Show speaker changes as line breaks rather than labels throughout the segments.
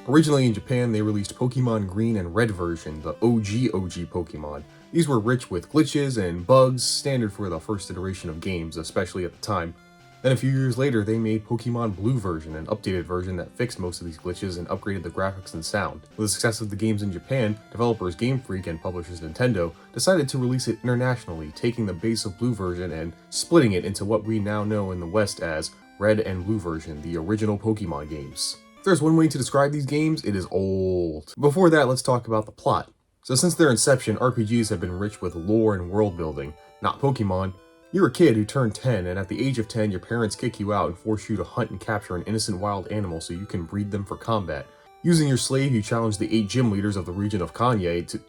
Originally in Japan, they released Pokemon Green and Red version, the OG Pokemon. These were rich with glitches and bugs, standard for the first iteration of games, especially at the time. Then a few years later, they made Pokemon Blue version, an updated version that fixed most of these glitches and upgraded the graphics and sound. With the success of the games in Japan, developers Game Freak and publishers Nintendo decided to release it internationally, taking the base of Blue version and splitting it into what we now know in the West as Red and Blue version, the original Pokemon games. If there's one way to describe these games, it is old. Before that, let's talk about the plot. So since their inception, RPGs have been rich with lore and world building. Not Pokemon. You're a kid who turned 10, and at the age of 10, your parents kick you out and force you to hunt and capture an innocent wild animal so you can breed them for combat. Using your slave, you challenge the 8 gym leaders of the region of Kanye to...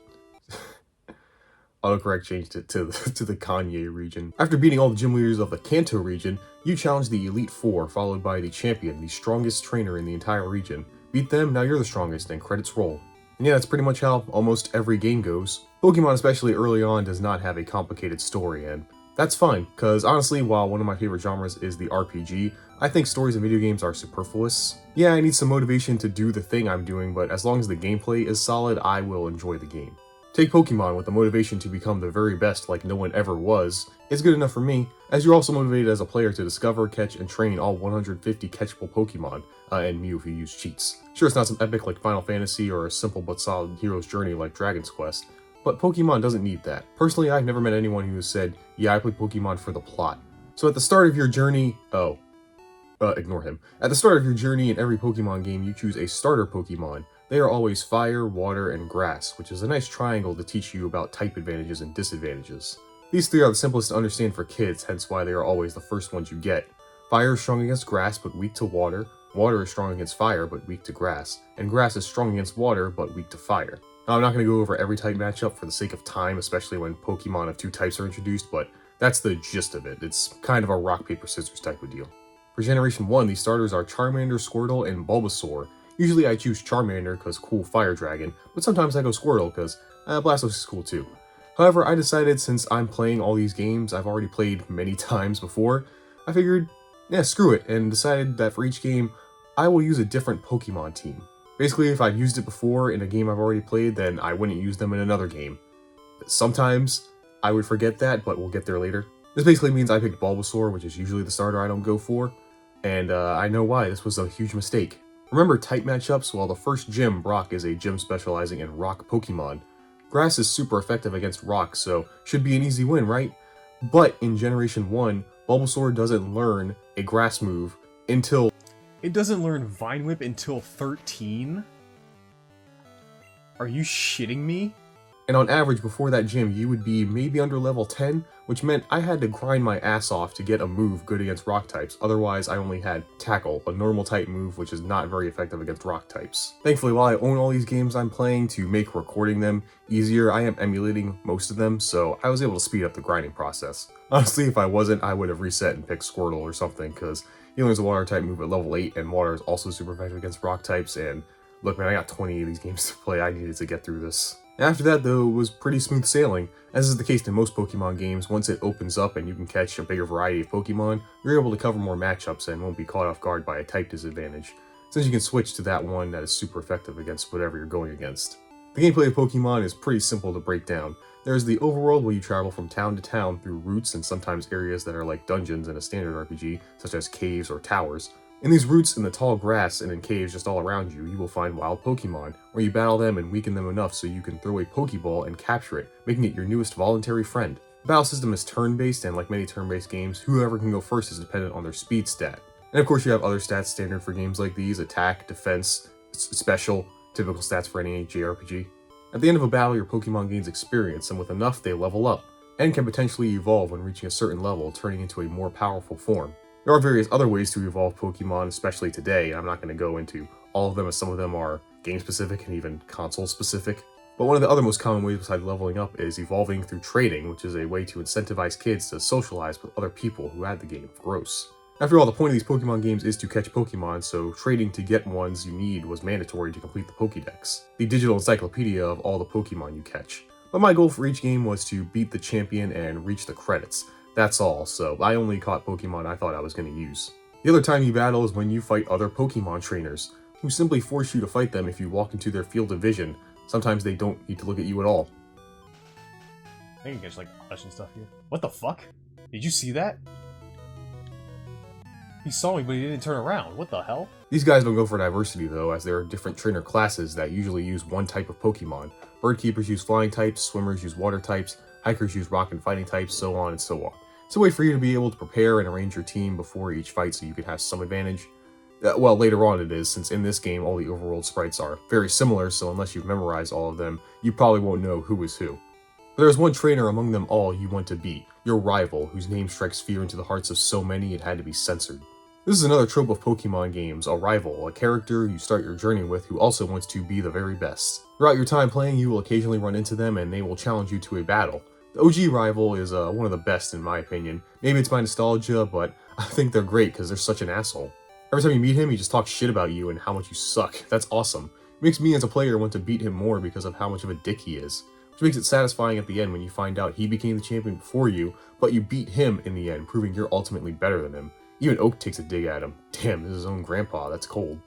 Autocorrect changed it to the Kanye region. After beating all the gym leaders of the Kanto region, you challenge the Elite Four, followed by the champion, the strongest trainer in the entire region. Beat them, now you're the strongest, and credits roll. And yeah, that's pretty much how almost every game goes. Pokemon, especially early on, does not have a complicated story, and that's fine, because honestly, while one of my favorite genres is the RPG, I think stories in video games are superfluous. Yeah, I need some motivation to do the thing I'm doing, but as long as the gameplay is solid, I will enjoy the game. Take Pokemon with the motivation to become the very best like no one ever was, is good enough for me, as you're also motivated as a player to discover, catch, and train all 150 catchable Pokemon, and Mew if you use cheats. Sure, it's not some epic like Final Fantasy or a simple but solid hero's journey like Dragon's Quest, but Pokemon doesn't need that. Personally, I've never met anyone who has said, yeah, I play Pokemon for the plot. So at the start of your journey, ignore him. At the start of your journey in every Pokemon game, you choose a starter Pokemon. They are always fire, water, and grass, which is a nice triangle to teach you about type advantages and disadvantages. These 3 are the simplest to understand for kids, hence why they are always the first ones you get. Fire is strong against grass, but weak to water. Water is strong against fire, but weak to grass. And grass is strong against water, but weak to fire. Now, I'm not going to go over every type matchup for the sake of time, especially when Pokemon of 2 types are introduced, but that's the gist of it. It's kind of a rock, paper, scissors type of deal. For Generation 1, the starters are Charmander, Squirtle, and Bulbasaur. Usually I choose Charmander because cool fire dragon, but sometimes I go Squirtle because Blastoise is cool too. However, I decided since I'm playing all these games I've already played many times before, I figured, yeah, screw it, and decided that for each game, I will use a different Pokemon team. Basically, if I've used it before in a game I've already played, then I wouldn't use them in another game. Sometimes I would forget that, but we'll get there later. This basically means I picked Bulbasaur, which is usually the starter I don't go for, and I know why. This was a huge mistake. Remember type matchups? Well, the first gym, Brock, is a gym specializing in rock Pokemon. Grass is super effective against rock, so should be an easy win, right? But in Generation 1, Bulbasaur doesn't learn a grass move until...
It doesn't learn Vine Whip until 13? Are you shitting me?
And on average, before that gym, you would be maybe under level 10, which meant I had to grind my ass off to get a move good against rock types. Otherwise, I only had Tackle, a normal type move which is not very effective against rock types. Thankfully, while I own all these games I'm playing to make recording them easier, I am emulating most of them, so I was able to speed up the grinding process. Honestly, if I wasn't, I would have reset and picked Squirtle or something, because he learns a water type move at level 8, and water is also super effective against rock types, and look man, I got 20 of these games to play, I needed to get through this. After that, though, it was pretty smooth sailing. As is the case in most Pokemon games, once it opens up and you can catch a bigger variety of Pokemon, you're able to cover more matchups and won't be caught off guard by a type disadvantage, since you can switch to that one that is super effective against whatever you're going against. The gameplay of Pokemon is pretty simple to break down. There's the overworld where you travel from town to town through routes and sometimes areas that are like dungeons in a standard RPG, such as caves or towers. In these routes, in the tall grass, and in caves just all around you, you will find wild Pokemon, where you battle them and weaken them enough so you can throw a Pokeball and capture it, making it your newest voluntary friend. The battle system is turn-based, and like many turn-based games, whoever can go first is dependent on their speed stat. And of course you have other stats standard for games like these: attack, defense, special, typical stats for any JRPG. At the end of a battle, your Pokemon gains experience, and with enough, they level up, and can potentially evolve when reaching a certain level, turning into a more powerful form. There are various other ways to evolve Pokemon, especially today, and I'm not going to go into all of them as some of them are game-specific and even console-specific. But one of the other most common ways besides leveling up is evolving through trading, which is a way to incentivize kids to socialize with other people who had the game. Gross. After all, the point of these Pokemon games is to catch Pokemon, so trading to get ones you need was mandatory to complete the Pokédex, the digital encyclopedia of all the Pokemon you catch. But my goal for each game was to beat the champion and reach the credits. That's all, so I only caught Pokemon I thought I was going to use. The other time you battle is when you fight other Pokemon trainers. who simply force you to fight them if you walk into their field of vision. Sometimes they don't need to look at you at all.
I can catch like Hush and stuff here. What the fuck? Did you see that? He saw me, but he didn't turn around. What the hell?
These guys don't go for diversity though, as there are different trainer classes that usually use one type of Pokemon. Bird keepers use flying types, swimmers use water types, hikers use rock and fighting types, so on and so on. It's a way for you to be able to prepare and arrange your team before each fight so you can have some advantage. Well, later on it is, since in this game all the overworld sprites are very similar, so unless you've memorized all of them, you probably won't know who is who. But there's one trainer among them all you want to beat, your rival, whose name strikes fear into the hearts of so many it had to be censored. This is another trope of Pokemon games, a rival, a character you start your journey with who also wants to be the very best. Throughout your time playing, you will occasionally run into them and they will challenge you to a battle. The OG rival is one of the best in my opinion. Maybe it's my nostalgia, but I think they're great because they're such an asshole. Every time you meet him, he just talks shit about you and how much you suck. That's awesome. It makes me as a player want to beat him more because of how much of a dick he is. Which makes it satisfying at the end when you find out he became the champion before you, but you beat him in the end, proving you're ultimately better than him. Even Oak takes a dig at him. Damn, this is his own grandpa, that's cold.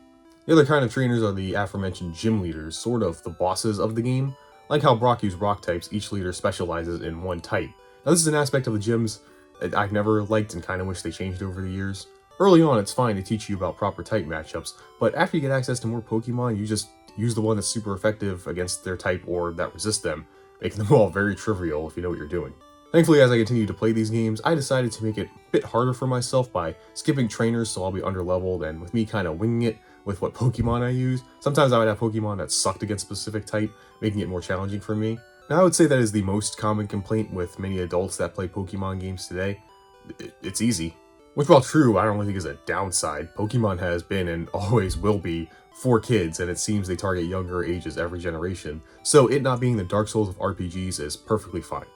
The other kind of trainers are the aforementioned gym leaders, sort of the bosses of the game. Like how Brock used rock types, each leader specializes in one type. Now this is an aspect of the gyms that I've never liked and kind of wish they changed over the years. Early on it's fine to teach you about proper type matchups, but after you get access to more Pokemon, you just use the one that's super effective against their type or that resist them, making them all very trivial if you know what you're doing. Thankfully, as I continue to play these games, I decided to make it a bit harder for myself by skipping trainers so I'll be underleveled, and with me kind of winging it with what Pokemon I use. Sometimes I would have Pokemon that sucked against a specific type, making it more challenging for me. Now I would say that is the most common complaint with many adults that play Pokemon games today. It's easy. Which, while true, I don't really think is a downside. Pokemon has been and always will be for kids, and it seems they target younger ages every generation, so it not being the Dark Souls of RPGs is perfectly fine.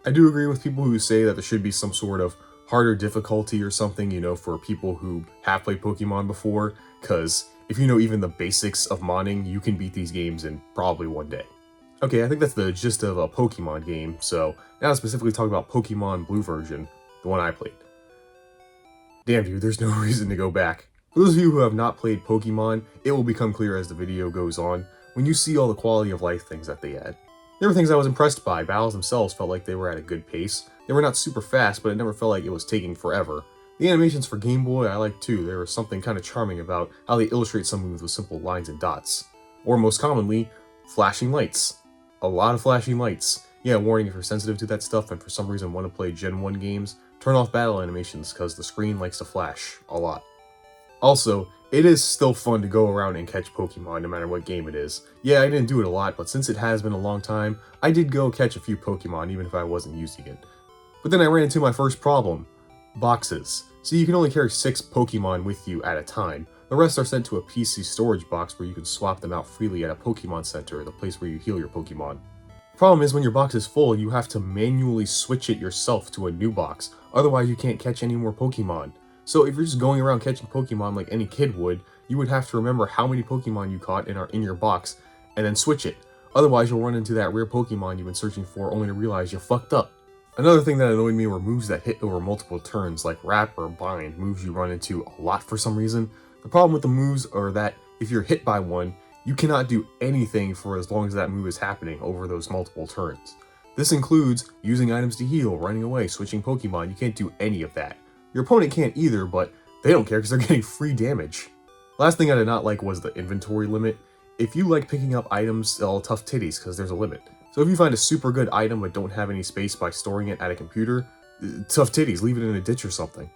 I do agree with people who say that there should be some sort of harder difficulty or something, you know, for people who have played Pokemon before, because if you know even the basics of modding, you can beat these games in probably one day. Okay, I think that's the gist of a Pokemon game, so now to specifically talk about Pokemon Blue version, the one I played. Damn dude, there's no reason to go back. For those of you who have not played Pokemon, it will become clear as the video goes on, when you see all the quality of life things that they add. There were things I was impressed by. Battles themselves felt like they were at a good pace. They were not super fast, but it never felt like it was taking forever. The animations for Game Boy I liked too. There was something kind of charming about how they illustrate some moves with simple lines and dots. Or most commonly, flashing lights. A lot of flashing lights. Yeah, warning if you're sensitive to that stuff and for some reason want to play Gen 1 games, turn off battle animations because the screen likes to flash a lot. Also, it is still fun to go around and catch Pokemon no matter what game it is. Yeah, I didn't do it a lot, but since it has been a long time, I did go catch a few Pokemon even if I wasn't using it. But then I ran into my first problem. Boxes. So you can only carry 6 Pokemon with you at a time. The rest are sent to a PC storage box where you can swap them out freely at a Pokemon Center, the place where you heal your Pokemon. The problem is when your box is full, you have to manually switch it yourself to a new box, otherwise you can't catch any more Pokemon. So if you're just going around catching Pokemon like any kid would, you would have to remember how many Pokemon you caught and are in your box, and then switch it. Otherwise you'll run into that rare Pokemon you've been searching for only to realize you fucked up. Another thing that annoyed me were moves that hit over multiple turns, like Wrap or Bind, moves you run into a lot for some reason. The problem with the moves are that if you're hit by one, you cannot do anything for as long as that move is happening over those multiple turns. This includes using items to heal, running away, switching Pokemon. You can't do any of that. Your opponent can't either, but they don't care because they're getting free damage. Last thing I did not like was the inventory limit. If you like picking up items, tough titties because there's a limit. So if you find a super good item but don't have any space by storing it at a computer, tough titties, leave it in a ditch or something.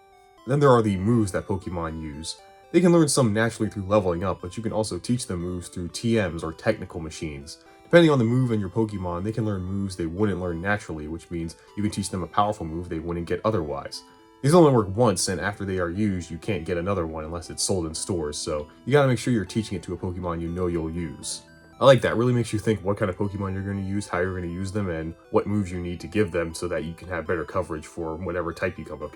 Then there are the moves that Pokemon use. They can learn some naturally through leveling up, but you can also teach them moves through TMs or technical machines. Depending on the move and your Pokemon, they can learn moves they wouldn't learn naturally, which means you can teach them a powerful move they wouldn't get otherwise. These only work once, and after they are used, you can't get another one unless it's sold in stores, so you gotta make sure you're teaching it to a Pokemon you know you'll use. I like that, really makes you think what kind of Pokemon you're going to use, how you're going to use them, and what moves you need to give them so that you can have better coverage for whatever type you come up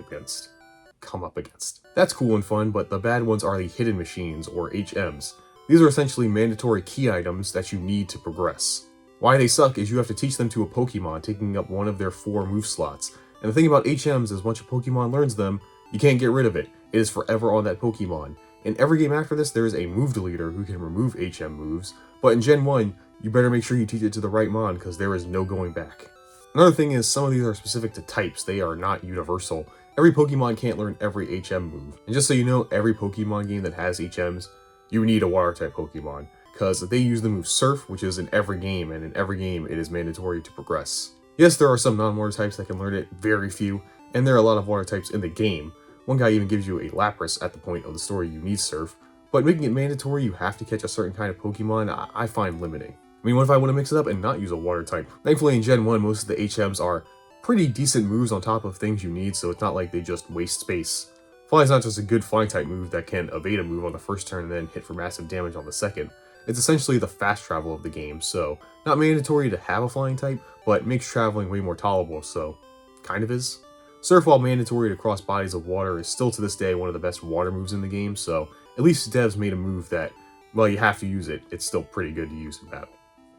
against. That's cool and fun, but the bad ones are the hidden machines, or HMs. These are essentially mandatory key items that you need to progress. Why they suck is you have to teach them to a Pokemon, taking up one of their 4 move slots. And the thing about HMs is once your Pokemon learns them, you can't get rid of it. It is forever on that Pokemon. In every game after this, there is a move deleter who can remove HM moves, but in Gen 1, you better make sure you teach it to the right mon because there is no going back. Another thing is, some of these are specific to types, they are not universal. Every Pokemon can't learn every HM move. And just so you know, every Pokemon game that has HMs, you need a water type Pokemon, because they use the move Surf, which is in every game, and in every game it is mandatory to progress. Yes, there are some non-water types that can learn it, very few, and there are a lot of water types in the game. One guy even gives you a Lapras at the point of the story you need Surf, but making it mandatory you have to catch a certain kind of Pokemon, I find limiting. I mean, what if I want to mix it up and not use a water type? Thankfully in Gen 1, most of the HMs are pretty decent moves on top of things you need, so it's not like they just waste space. Fly is not just a good flying type move that can evade a move on the first turn and then hit for massive damage on the second. It's essentially the fast travel of the game, so not mandatory to have a flying type, but makes traveling way more tolerable, so kind of is. Surf, while mandatory to cross bodies of water, is still to this day one of the best water moves in the game, so at least devs made a move that, well, you have to use it, it's still pretty good to use in battle.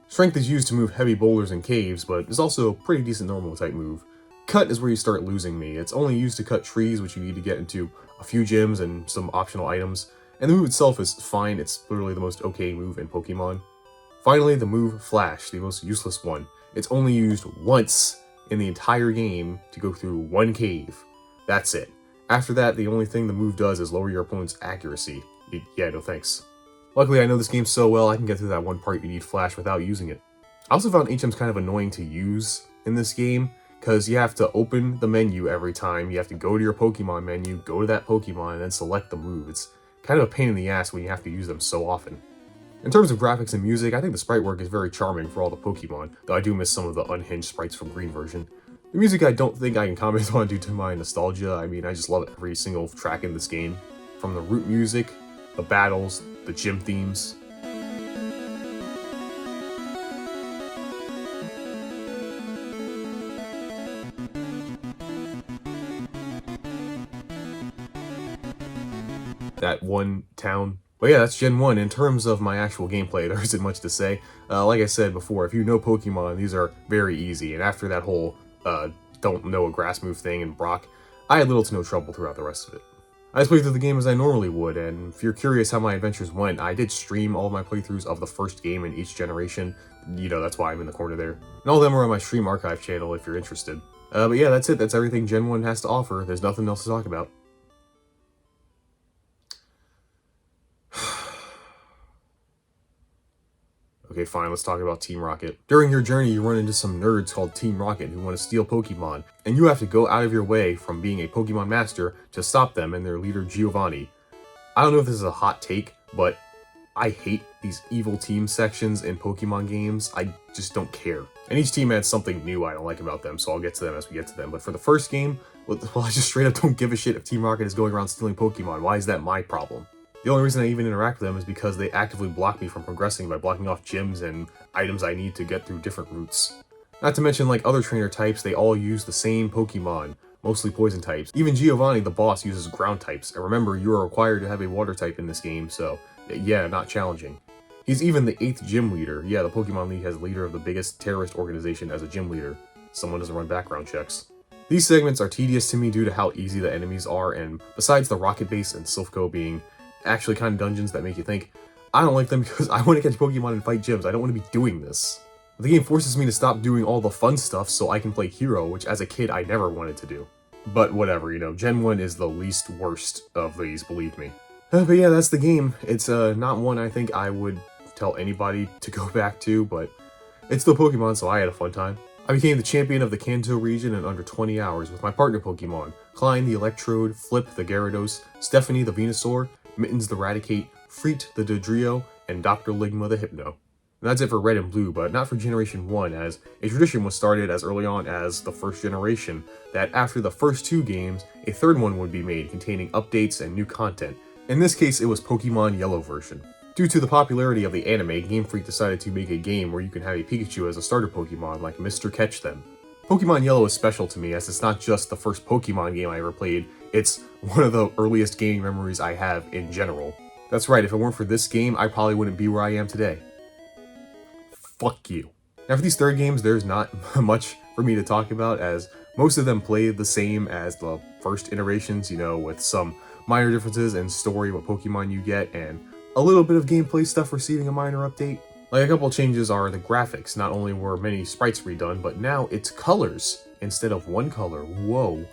Strength is used to move heavy boulders and caves, but is also a pretty decent normal type move. Cut is where you start losing me. It's only used to cut trees, which you need to get into a few gyms and some optional items, and the move itself is fine, it's literally the most okay move in Pokemon. Finally, the move Flash, the most useless one. It's only used once in the entire game to go through one cave. That's it. After that, the only thing the move does is lower your opponent's accuracy. Yeah, no thanks. Luckily, I know this game so well, I can get through that one part you need Flash without using it. I also found HMs kind of annoying to use in this game, because you have to open the menu every time, you have to go to your Pokemon menu, go to that Pokemon, and then select the move. It's kind of a pain in the ass when you have to use them so often. In terms of graphics and music, I think the sprite work is very charming for all the Pokemon, though I do miss some of the unhinged sprites from Green version. The music I don't think I can comment on due to my nostalgia. I mean, I just love every single track in this game. From the root music, the battles, the gym themes. That one town. But yeah, that's Gen 1. In terms of my actual gameplay, there isn't much to say. Like I said before, if you know Pokemon, these are very easy, and after that whole don't know a grass move thing in Brock, I had little to no trouble throughout the rest of it. I just played through the game as I normally would, and if you're curious how my adventures went, I did stream all of my playthroughs of the first game in each generation. You know, that's why I'm in the corner there. And all of them are on my stream archive channel if you're interested. But yeah, that's it. That's everything Gen 1 has to offer. There's nothing else to talk about. Okay, fine, let's talk about Team Rocket. During your journey, you run into some nerds called Team Rocket who want to steal Pokemon, and you have to go out of your way from being a Pokemon Master to stop them and their leader Giovanni. I don't know if this is a hot take, but I hate these evil team sections in Pokemon games. I just don't care. And each team adds something new I don't like about them, so I'll get to them as we get to them. But for the first game, well, I just straight up don't give a shit if Team Rocket is going around stealing Pokemon. Why is that my problem? The only reason I even interact with them is because they actively block me from progressing by blocking off gyms and items I need to get through different routes. Not to mention, like other trainer types, they all use the same Pokemon, mostly poison types. Even Giovanni, the boss, uses ground types, and remember, you are required to have a water type in this game, so yeah, not challenging. He's even the 8th gym leader. Yeah, the Pokemon League has a leader of the biggest terrorist organization as a gym leader. Someone doesn't run background checks. These segments are tedious to me due to how easy the enemies are, and besides the Rocket Base and Silphco being actually kind of dungeons that make you think, I don't like them because I want to catch Pokemon and fight gyms. I don't want to be doing this. The game forces me to stop doing all the fun stuff so I can play Hero, which as a kid I never wanted to do. But whatever, you know, Gen 1 is the least worst of these, believe me. But yeah, that's the game. It's not one I think I would tell anybody to go back to, but it's still Pokemon, so I had a fun time. I became the champion of the Kanto region in under 20 hours with my partner Pokemon, Klein the Electrode, Flip the Gyarados, Stephanie the Venusaur, Mittens the Raticate, Freet the Dodrio, and Dr. Ligma the Hypno. And that's it for Red and Blue, but not for Generation 1, as a tradition was started as early on as the first generation, that after the first 2 games, a third one would be made containing updates and new content. In this case, it was Pokemon Yellow version. Due to the popularity of the anime, Game Freak decided to make a game where you can have a Pikachu as a starter Pokemon like Mr. Catch Them. Pokemon Yellow is special to me as it's not just the first Pokemon game I ever played, it's one of the earliest gaming memories I have in general. That's right, if it weren't for this game, I probably wouldn't be where I am today. Fuck you. Now for these third games, there's not much for me to talk about as most of them play the same as the first iterations, you know, with some minor differences in story, what Pokemon you get, and a little bit of gameplay stuff receiving a minor update. Like, a couple changes are the graphics. Not only were many sprites redone, but now it's colors instead of one color. Whoa.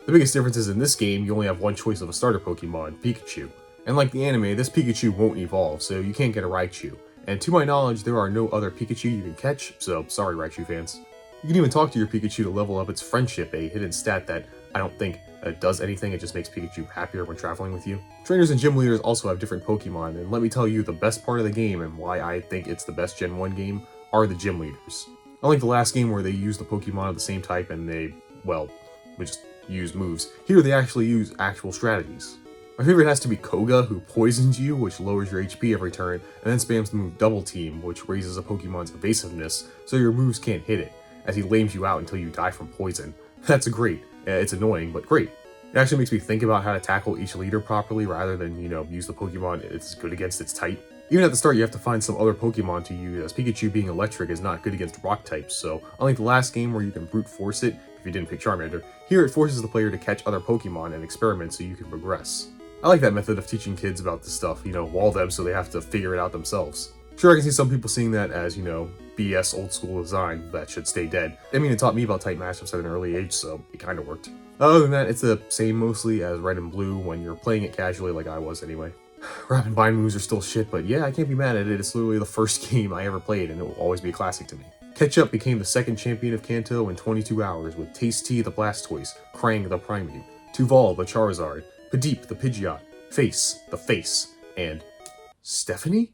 The biggest difference is in this game, you only have one choice of a starter Pokemon, Pikachu. And like the anime, this Pikachu won't evolve, so you can't get a Raichu. And to my knowledge, there are no other Pikachu you can catch, so sorry Raichu fans. You can even talk to your Pikachu to level up its friendship, a hidden stat that I don't think does anything, it just makes Pikachu happier when traveling with you. Trainers and gym leaders also have different Pokemon, and let me tell you, the best part of the game, and why I think it's the best Gen 1 game, are the gym leaders. Unlike the last game where they use the Pokemon of the same type and they, well, we just use moves, here they actually use actual strategies. My favorite has to be Koga, who poisons you, which lowers your HP every turn, and then spams the move Double Team, which raises a Pokemon's evasiveness, so your moves can't hit it, as he lames you out until you die from poison. That's great. It's annoying, but great. It actually makes me think about how to tackle each leader properly rather than, use the Pokemon it's good against its type. Even at the start, you have to find some other Pokemon to use, as Pikachu being electric is not good against rock types, so unlike the last game where you can brute force it, if you didn't pick Charmander, here it forces the player to catch other Pokemon and experiment so you can progress. I like that method of teaching kids about this stuff, wall them so they have to figure it out themselves. Sure, I can see some people seeing that as, BS old school design that should stay dead. I mean, it taught me about type matchups at an early age, so it kinda worked. Other than that, it's the same mostly as Red and Blue when you're playing it casually like I was anyway. Rapid Bind moves are still shit, but yeah, I can't be mad at it. It's literally the first game I ever played, and it will always be a classic to me. Ketchup became the second champion of Kanto in 22 hours with Tasty the Blastoise, Krang the Primeape, Tuval the Charizard, Padeep the Pidgeot, Face the Face, and Stephanie?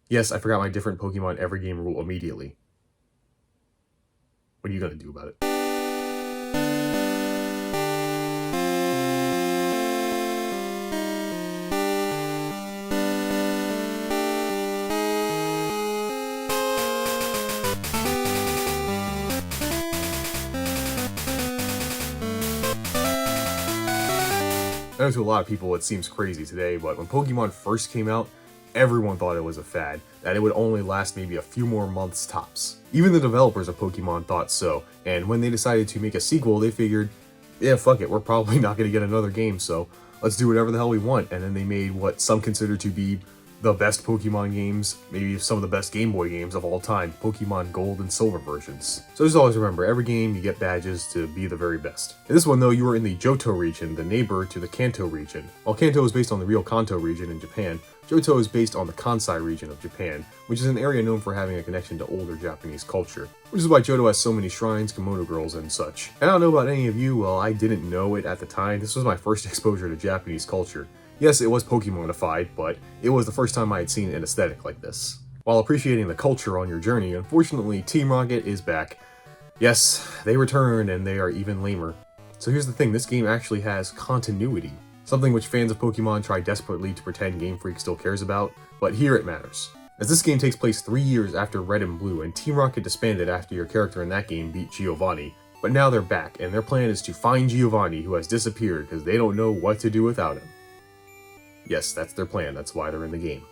Yes, I forgot my different Pokemon every game rule immediately. What are you gonna do about it? I know to a lot of people it seems crazy today, but when Pokemon first came out, everyone thought it was a fad, that it would only last maybe a few more months tops. Even the developers of Pokemon thought so, and when they decided to make a sequel, they figured, yeah, fuck it, we're probably not gonna get another game, so let's do whatever the hell we want. And then they made what some consider to be the best Pokemon games, maybe some of the best Game Boy games of all time, Pokemon Gold and Silver versions. So just always remember, every game you get badges to be the very best. In this one though, you are in the Johto region, the neighbor to the Kanto region. While Kanto is based on the real Kanto region in Japan, Johto is based on the Kansai region of Japan, which is an area known for having a connection to older Japanese culture, which is why Johto has so many shrines, kimono girls, and such. And I don't know about any of you, well, I didn't know it at the time. This was my first exposure to Japanese culture. Yes, it was Pokemonified, but it was the first time I had seen an aesthetic like this. While appreciating the culture on your journey, unfortunately, Team Rocket is back. Yes, they returned, and they are even lamer. So here's the thing, this game actually has continuity. Something which fans of Pokemon try desperately to pretend Game Freak still cares about, but here it matters. As this game takes place 3 years after Red and Blue, and Team Rocket disbanded after your character in that game beat Giovanni, but now they're back, and their plan is to find Giovanni, who has disappeared because they don't know what to do without him. Yes, that's their plan, that's why they're in the game.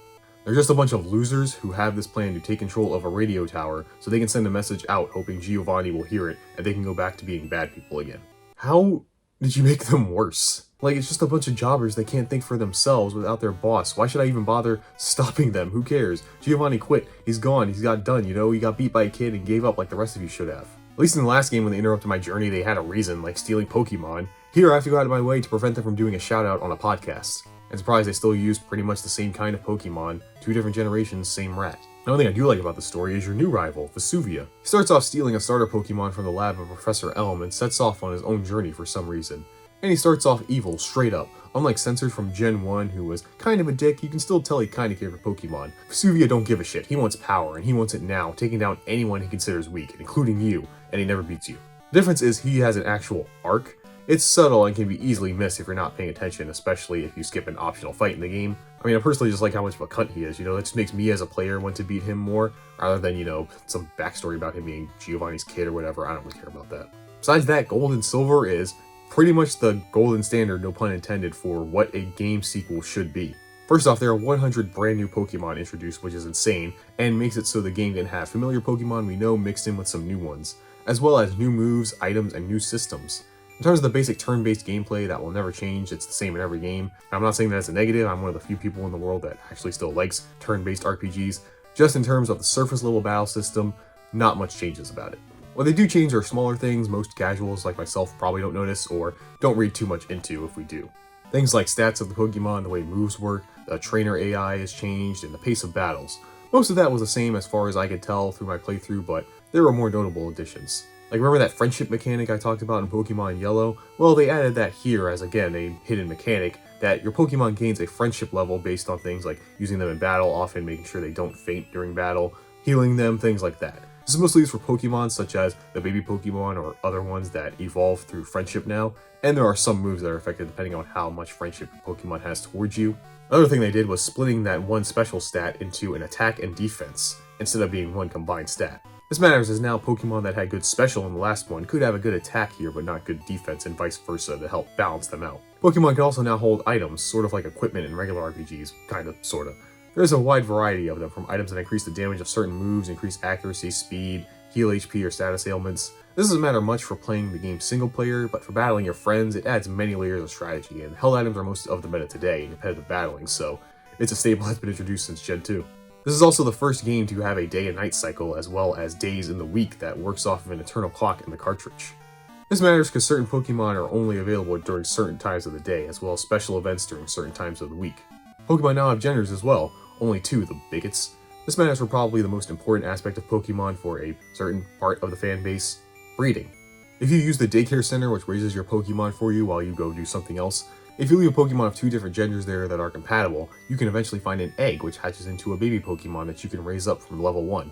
They're just a bunch of losers who have this plan to take control of a radio tower so they can send a message out hoping Giovanni will hear it and they can go back to being bad people again. How did you make them worse? Like, it's just a bunch of jobbers that can't think for themselves without their boss. Why should I even bother stopping them? Who cares? Giovanni quit. He's gone. He's got done, He got beat by a kid and gave up like the rest of you should have. At least in the last game when they interrupted my journey, they had a reason, like stealing Pokemon. Here, I have to go out of my way to prevent them from doing a shout-out on a podcast. And surprised they still use pretty much the same kind of Pokemon, 2 different generations, same rat. Another thing I do like about the story is your new rival, Vesuvia. He starts off stealing a starter Pokemon from the lab of Professor Elm and sets off on his own journey for some reason. And he starts off evil, straight up. Unlike Censored from Gen 1, who was kind of a dick, you can still tell he kinda cared for Pokemon. Vesuvia don't give a shit, he wants power, and he wants it now, taking down anyone he considers weak, including you, and he never beats you. The difference is he has an actual arc. It's subtle and can be easily missed if you're not paying attention, especially if you skip an optional fight in the game. I mean, I personally just like how much of a cunt he is, that just makes me as a player want to beat him more, rather than, some backstory about him being Giovanni's kid or whatever. I don't really care about that. Besides that, Gold and Silver is pretty much the golden standard, no pun intended, for what a game sequel should be. First off, there are 100 brand new Pokemon introduced, which is insane, and makes it so the game can have familiar Pokemon we know mixed in with some new ones, as well as new moves, items, and new systems. In terms of the basic turn-based gameplay, that will never change, it's the same in every game. And I'm not saying that as a negative, I'm one of the few people in the world that actually still likes turn-based RPGs. Just in terms of the surface level battle system, not much changes about it. What they do change are smaller things most casuals like myself probably don't notice or don't read too much into if we do. Things like stats of the Pokemon, the way moves work, the trainer AI has changed, and the pace of battles. Most of that was the same as far as I could tell through my playthrough, but there were more notable additions. Like, remember that friendship mechanic I talked about in Pokemon Yellow? Well, they added that here as, again, a hidden mechanic that your Pokemon gains a friendship level based on things like using them in battle, often making sure they don't faint during battle, healing them, things like that. This is mostly used for Pokemon such as the baby Pokemon or other ones that evolve through friendship now, and there are some moves that are affected depending on how much friendship your Pokemon has towards you. Another thing they did was splitting that one special stat into an attack and defense, instead of being one combined stat. This matters as now Pokemon that had good special in the last one could have a good attack here but not good defense and vice versa to help balance them out. Pokemon can also now hold items, sort of like equipment in regular RPGs, kinda, sorta. There's a wide variety of them, from items that increase the damage of certain moves, increase accuracy, speed, heal HP or status ailments. This doesn't matter much for playing the game single player, but for battling your friends, it adds many layers of strategy, and held items are most of the meta today in competitive battling, so it's a staple that's been introduced since Gen 2. This is also the first game to have a day and night cycle as well as days in the week that works off of an eternal clock in the cartridge. This matters because certain Pokemon are only available during certain times of the day, as well as special events during certain times of the week. Pokemon now have genders as well, only two, the bigots. This matters for probably the most important aspect of Pokemon for a certain part of the fan base, breeding. If you use the daycare center which raises your Pokemon for you while you go do something else, if you leave a Pokemon of two different genders there that are compatible, you can eventually find an egg which hatches into a baby Pokemon that you can raise up from level 1.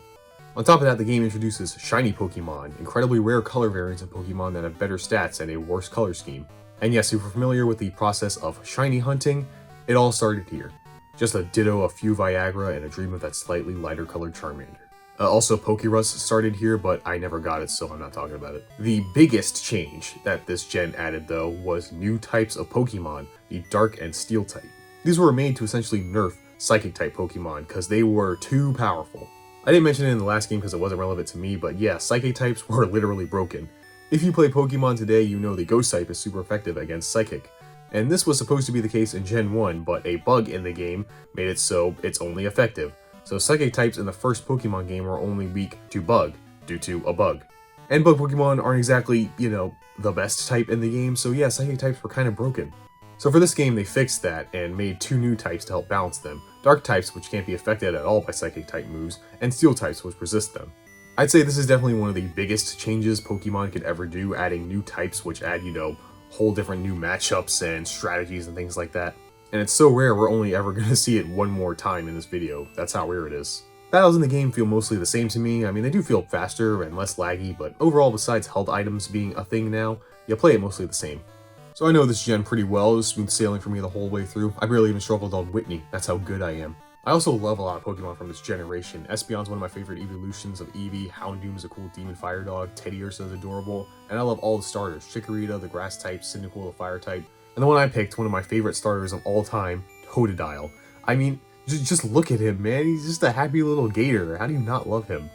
On top of that, the game introduces shiny Pokemon, incredibly rare color variants of Pokemon that have better stats and a worse color scheme. And yes, if you're familiar with the process of shiny hunting, it all started here. Just a ditto of few Viagra and a dream of that slightly lighter colored Charmander. Also, Pokerus started here, but I never got it, so I'm not talking about it. The biggest change that this gen added, though, was new types of Pokemon, the Dark and Steel type. These were made to essentially nerf Psychic type Pokemon, because they were too powerful. I didn't mention it in the last game because it wasn't relevant to me, but yeah, Psychic types were literally broken. If you play Pokemon today, you know the Ghost type is super effective against Psychic. And this was supposed to be the case in Gen 1, but a bug in the game made it so it's only effective. So Psychic types in the first Pokemon game are only weak to Bug, due to a bug. And Bug Pokemon aren't exactly, the best type in the game, so yeah, Psychic types were kind of broken. So for this game, they fixed that and made two new types to help balance them. Dark types, which can't be affected at all by Psychic type moves, and Steel types, which resist them. I'd say this is definitely one of the biggest changes Pokemon could ever do, adding new types which add, whole different new matchups and strategies and things like that. And it's so rare we're only ever going to see it one more time in this video. That's how rare it is. Battles in the game feel mostly the same to me. I mean, they do feel faster and less laggy, but overall, besides held items being a thing now, you play it mostly the same. So I know this gen pretty well. It was smooth sailing for me the whole way through. I barely even struggled on Whitney. That's how good I am. I also love a lot of Pokemon from this generation. Espeon's one of my favorite evolutions of Eevee, Houndoom's a cool demon fire dog, Teddiursa is adorable, and I love all the starters, Chikorita, the grass type, Cyndaquil, the fire type, and the one I picked, one of my favorite starters of all time, Totodile. I mean, just look at him, man, he's just a happy little gator, how do you not love him?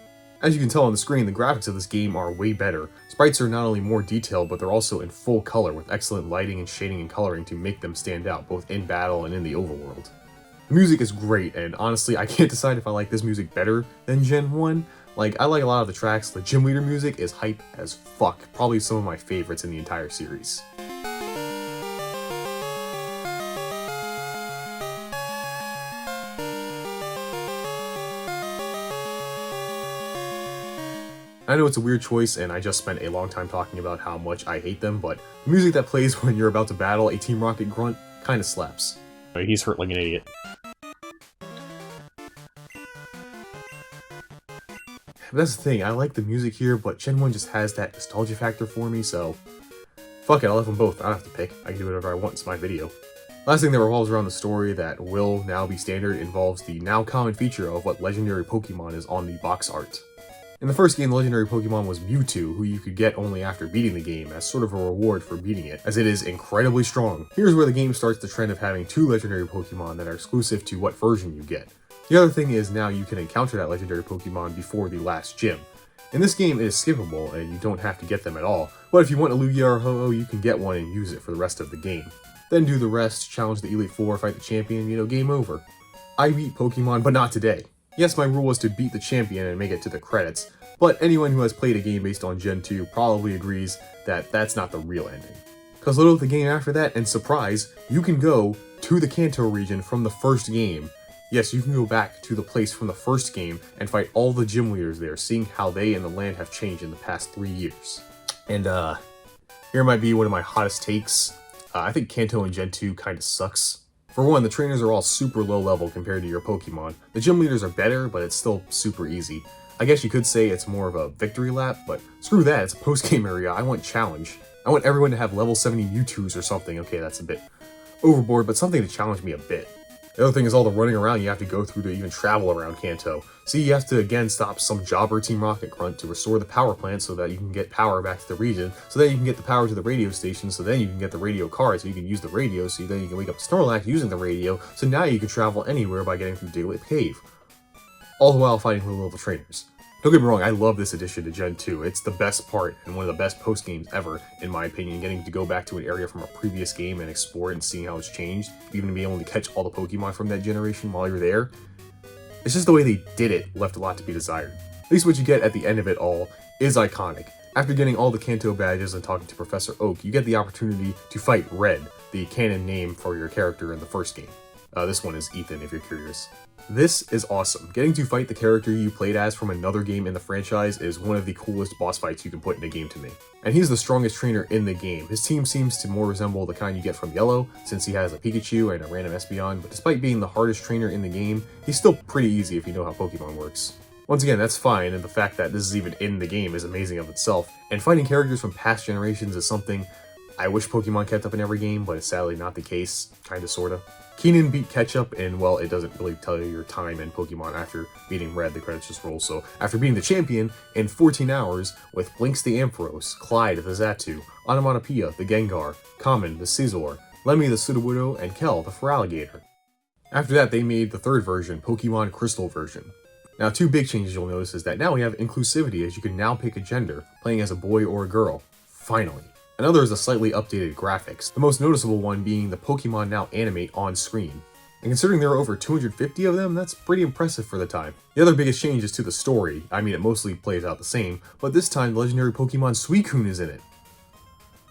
As you can tell on the screen, the graphics of this game are way better. Sprites are not only more detailed, but they're also in full color with excellent lighting and shading and coloring to make them stand out, both in battle and in the overworld. The music is great, and honestly, I can't decide if I like this music better than Gen 1. Like, I like a lot of the tracks. The gym leader music is hype as fuck, probably some of my favorites in the entire series. I know it's a weird choice, and I just spent a long time talking about how much I hate them, but the music that plays when you're about to battle a Team Rocket grunt kinda slaps. He's hurt like an idiot. But that's the thing, I like the music here, but Gen 1 just has that nostalgia factor for me, so fuck it, I'll have them both. I don't have to pick. I can do whatever I want, it's my video. Last thing that revolves around the story that will now be standard involves the now common feature of what legendary Pokemon is on the box art. In the first game, the legendary Pokemon was Mewtwo, who you could get only after beating the game as sort of a reward for beating it, as it is incredibly strong. Here's where the game starts the trend of having two legendary Pokemon that are exclusive to what version you get. The other thing is now you can encounter that legendary Pokemon before the last gym. In this game, it is skippable, and you don't have to get them at all, but if you want a Lugia or Ho-Oh, you can get one and use it for the rest of the game. Then do the rest, challenge the Elite Four, fight the champion, game over. I beat Pokemon, but not today. Yes, my rule was to beat the champion and make it to the credits, but anyone who has played a game based on Gen 2 probably agrees that that's not the real ending. Cause load up the game after that, and surprise, you can go to the Kanto region from the first game. Yes, you can go back to the place from the first game and fight all the gym leaders there, seeing how they and the land have changed in the past 3 years. And here might be one of my hottest takes. I think Kanto in Gen 2 kinda sucks. For one, the trainers are all super low level compared to your Pokemon. The gym leaders are better, but it's still super easy. I guess you could say it's more of a victory lap, but screw that, it's a post-game area. I want challenge. I want everyone to have level 70 Mewtwo's or something. Okay, that's a bit overboard, but something to challenge me a bit. The other thing is all the running around you have to go through to even travel around Kanto. See, you have to again stop some jobber Team Rocket Grunt to restore the power plant so that you can get power back to the region, so then you can get the power to the radio station, so then you can get the radio card, so you can use the radio, so then you can wake up Snorlax using the radio, so now you can travel anywhere by getting through Daylit Cave. All the while fighting low-level trainers. Don't get me wrong, I love this addition to Gen 2. It's the best part and one of the best post-games ever, in my opinion, getting to go back to an area from a previous game and explore it and seeing how it's changed, even to be able to catch all the Pokemon from that generation while you're there. It's just the way they did it left a lot to be desired. At least what you get at the end of it all is iconic. After getting all the Kanto badges and talking to Professor Oak, you get the opportunity to fight Red, the canon name for your character in the first game. This one is Ethan, if you're curious. This is awesome. Getting to fight the character you played as from another game in the franchise is one of the coolest boss fights you can put in a game to me. And he's the strongest trainer in the game. His team seems to more resemble the kind you get from Yellow, since he has a Pikachu and a random Espeon, but despite being the hardest trainer in the game, he's still pretty easy if you know how Pokemon works. Once again, that's fine, and the fact that this is even in the game is amazing of itself, and fighting characters from past generations is something I wish Pokemon kept up in every game, but it's sadly not the case, kinda sorta. Keenan beat Ketchup, and well, it doesn't really tell you your time in Pokemon after beating Red, the credits just roll. So, after beating the champion in 14 hours with Blinks the Ampharos, Clyde the Xatu, Onomatopoeia the Gengar, Common the Scizor, Lemmy the Sudowoodo, and Kel the Feraligatr. After that, they made the third version, Pokemon Crystal version. Now, two big changes you'll notice is that now we have inclusivity, as you can now pick a gender, playing as a boy or a girl. Finally. Another is the slightly updated graphics, the most noticeable one being the Pokemon now animate on screen. And considering there are over 250 of them, that's pretty impressive for the time. The other biggest change is to the story. I mean, it mostly plays out the same, but this time the legendary Pokemon Suicune is in it.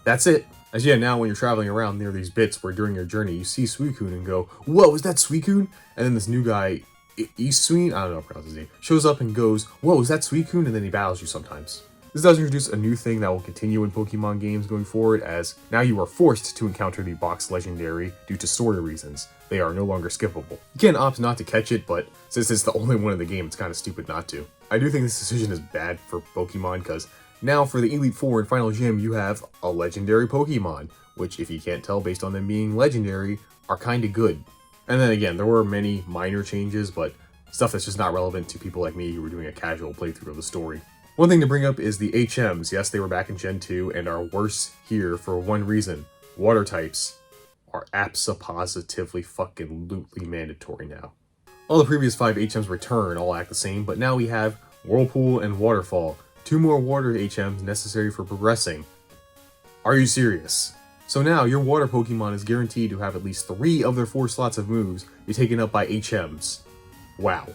That's it. As yeah, now when you're traveling around near these bits where during your journey you see Suicune and go, whoa, is that Suicune? And then this new guy, Eevee, I don't know how to pronounce his name, shows up and goes, whoa, is that Suicune? And then he battles you sometimes. This does introduce a new thing that will continue in Pokemon games going forward, as now you are forced to encounter the box legendary due to story reasons. They are no longer skippable. You can opt not to catch it, but since it's the only one in the game, it's kind of stupid not to. I do think this decision is bad for Pokemon, because now for the Elite Four and Final Gym, you have a legendary Pokemon, which, if you can't tell based on them being legendary, are kinda good. And then again, there were many minor changes, but stuff that's just not relevant to people like me who were doing a casual playthrough of the story. One thing to bring up is the HMs. Yes, they were back in Gen 2 and are worse here for one reason. Water types are absolutely fucking lootly mandatory now. All the previous 5 HMs return, all act the same, but now we have Whirlpool and Waterfall. 2 more water HMs necessary for progressing. Are you serious? So now your water Pokemon is guaranteed to have at least 3 of their 4 slots of moves be taken up by HMs. Wow.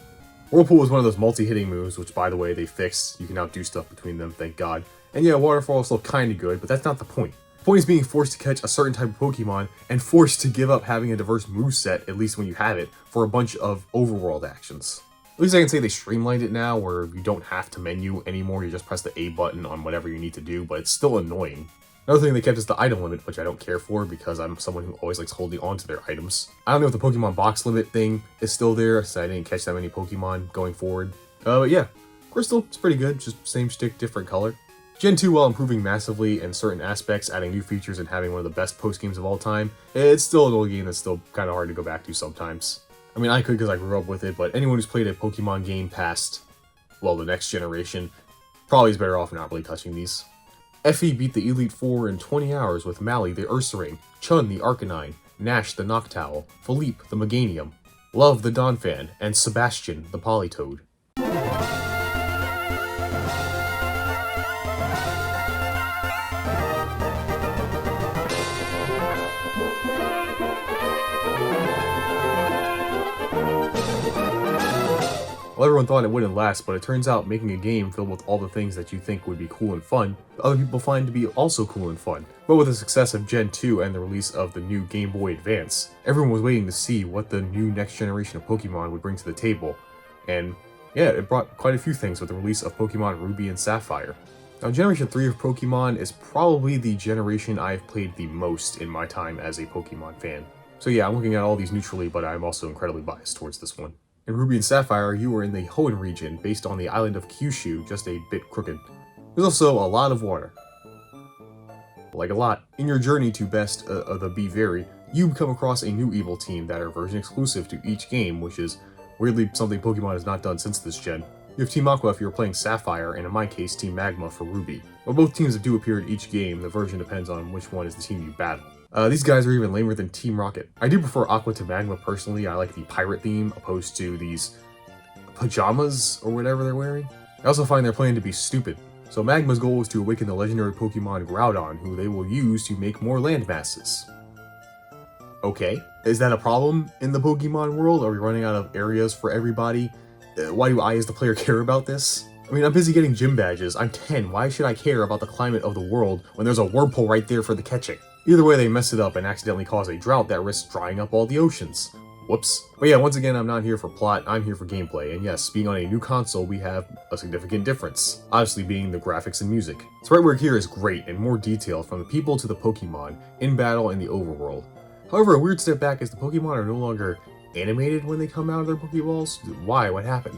Whirlpool is one of those multi-hitting moves, which by the way they fixed. You can now do stuff between them, thank god. And yeah, Waterfall is still kinda good, but that's not the point. The point is being forced to catch a certain type of Pokemon, and forced to give up having a diverse moveset, at least when you have it, for a bunch of overworld actions. At least I can say they streamlined it now, where you don't have to menu anymore, you just press the A button on whatever you need to do, but it's still annoying. Another thing they kept is the item limit, which I don't care for because I'm someone who always likes holding on to their items. I don't know if the Pokemon box limit thing is still there, since I didn't catch that many Pokemon going forward. But yeah, Crystal, it's pretty good, just same stick, different color. Gen 2, while improving massively in certain aspects, adding new features and having one of the best post-games of all time, it's still an old game that's still kind of hard to go back to sometimes. I mean, I could because I grew up with it, but anyone who's played a Pokemon game past, well, the next generation, probably is better off not really touching these. Effie beat the Elite Four in 20 hours with Mally the Ursaring, Chun the Arcanine, Nash the Noctowl, Philippe the Meganium, Love the Donphan, and Sebastian the Politoed. Well, everyone thought it wouldn't last, but it turns out making a game filled with all the things that you think would be cool and fun, other people find to be also cool and fun. But with the success of Gen 2 and the release of the new Game Boy Advance, everyone was waiting to see what the new next generation of Pokemon would bring to the table. And yeah, it brought quite a few things with the release of Pokemon Ruby and Sapphire. Now, Generation 3 of Pokemon is probably the generation I've played the most in my time as a Pokemon fan. So yeah, I'm looking at all these neutrally, but I'm also incredibly biased towards this one. In Ruby and Sapphire, you were in the Hoenn region, based on the island of Kyushu, just a bit crooked. There's also a lot of water. Like a lot. In your journey to best the Beaveri, you come across a new evil team that are version exclusive to each game, which is weirdly something Pokemon has not done since this gen. You have Team Aqua if you're playing Sapphire, and in my case, Team Magma for Ruby. While both teams do appear in each game, the version depends on which one is the team you battle. These guys are even lamer than Team Rocket. I do prefer Aqua to Magma personally. I like the pirate theme opposed to these pajamas or whatever they're wearing. I also find their plan to be stupid. So Magma's goal is to awaken the legendary Pokemon Groudon, who they will use to make more land masses. Okay, is that a problem in the Pokemon world? Are we running out of areas for everybody? Why do I as the player care about this? I mean, I'm busy getting gym badges. I'm 10. Why should I care about the climate of the world when there's a wormhole right there for the catching? Either way, they mess it up and accidentally cause a drought that risks drying up all the oceans. Whoops. But yeah, once again, I'm not here for plot, I'm here for gameplay, and yes, being on a new console, we have a significant difference. Obviously being the graphics and music. Sprite work here is great and more detailed from the people to the Pokemon, in battle and the overworld. However, a weird step back is the Pokemon are no longer animated when they come out of their Pokeballs. Why? What happened?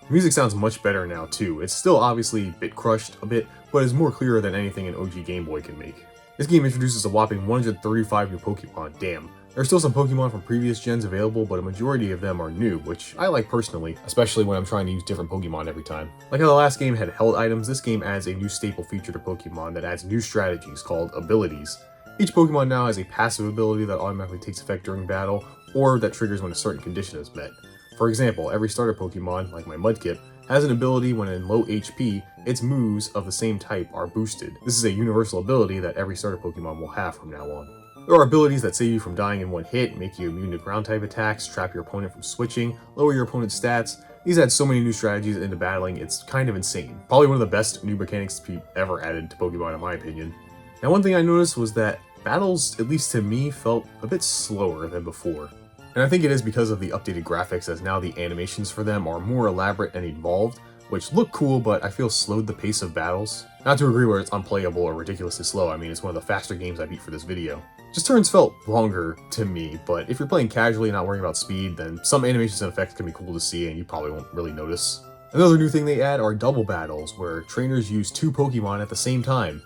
The music sounds much better now too. It's still obviously bit crushed a bit, but is more clearer than anything an OG Game Boy can make. This game introduces a whopping 135 new Pokemon, damn. There are still some Pokemon from previous gens available, but a majority of them are new, which I like personally, especially when I'm trying to use different Pokemon every time. Like how the last game had held items, this game adds a new staple feature to Pokemon that adds new strategies called abilities. Each Pokemon now has a passive ability that automatically takes effect during battle, or that triggers when a certain condition is met. For example, every starter Pokemon, like my Mudkip, has an ability when in low HP, its moves of the same type are boosted. This is a universal ability that every starter Pokemon will have from now on. There are abilities that save you from dying in one hit, make you immune to ground type attacks, trap your opponent from switching, lower your opponent's stats. These add so many new strategies into battling, it's kind of insane. Probably one of the best new mechanics to be ever added to Pokemon in my opinion. Now one thing I noticed was that battles, at least to me, felt a bit slower than before. And I think it is because of the updated graphics, as now the animations for them are more elaborate and evolved, which look cool, but I feel slowed the pace of battles. Not to agree where it's unplayable or ridiculously slow, I mean it's one of the faster games I beat for this video. Just turns felt longer to me, but if you're playing casually and not worrying about speed, then some animations and effects can be cool to see and you probably won't really notice. Another new thing they add are double battles, where trainers use two Pokemon at the same time.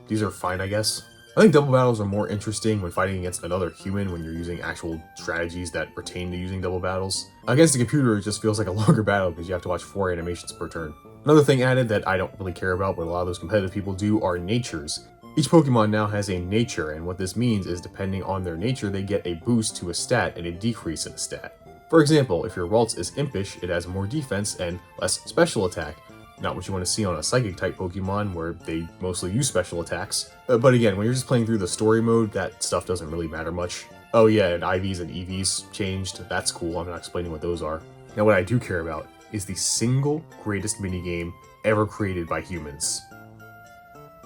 These are fine, I guess. I think double battles are more interesting when fighting against another human when you're using actual strategies that pertain to using double battles. Against a computer, it just feels like a longer battle because you have to watch 4 animations per turn. Another thing added that I don't really care about, but a lot of those competitive people do, are natures. Each Pokemon now has a nature, and what this means is depending on their nature, they get a boost to a stat and a decrease in a stat. For example, if your Ralts is impish, it has more defense and less special attack. Not what you want to see on a psychic type Pokemon where they mostly use special attacks. But again, when you're just playing through the story mode, that stuff doesn't really matter much. Oh yeah, and IVs and EVs changed. That's cool. I'm not explaining what those are. Now what I do care about is the single greatest minigame ever created by humans.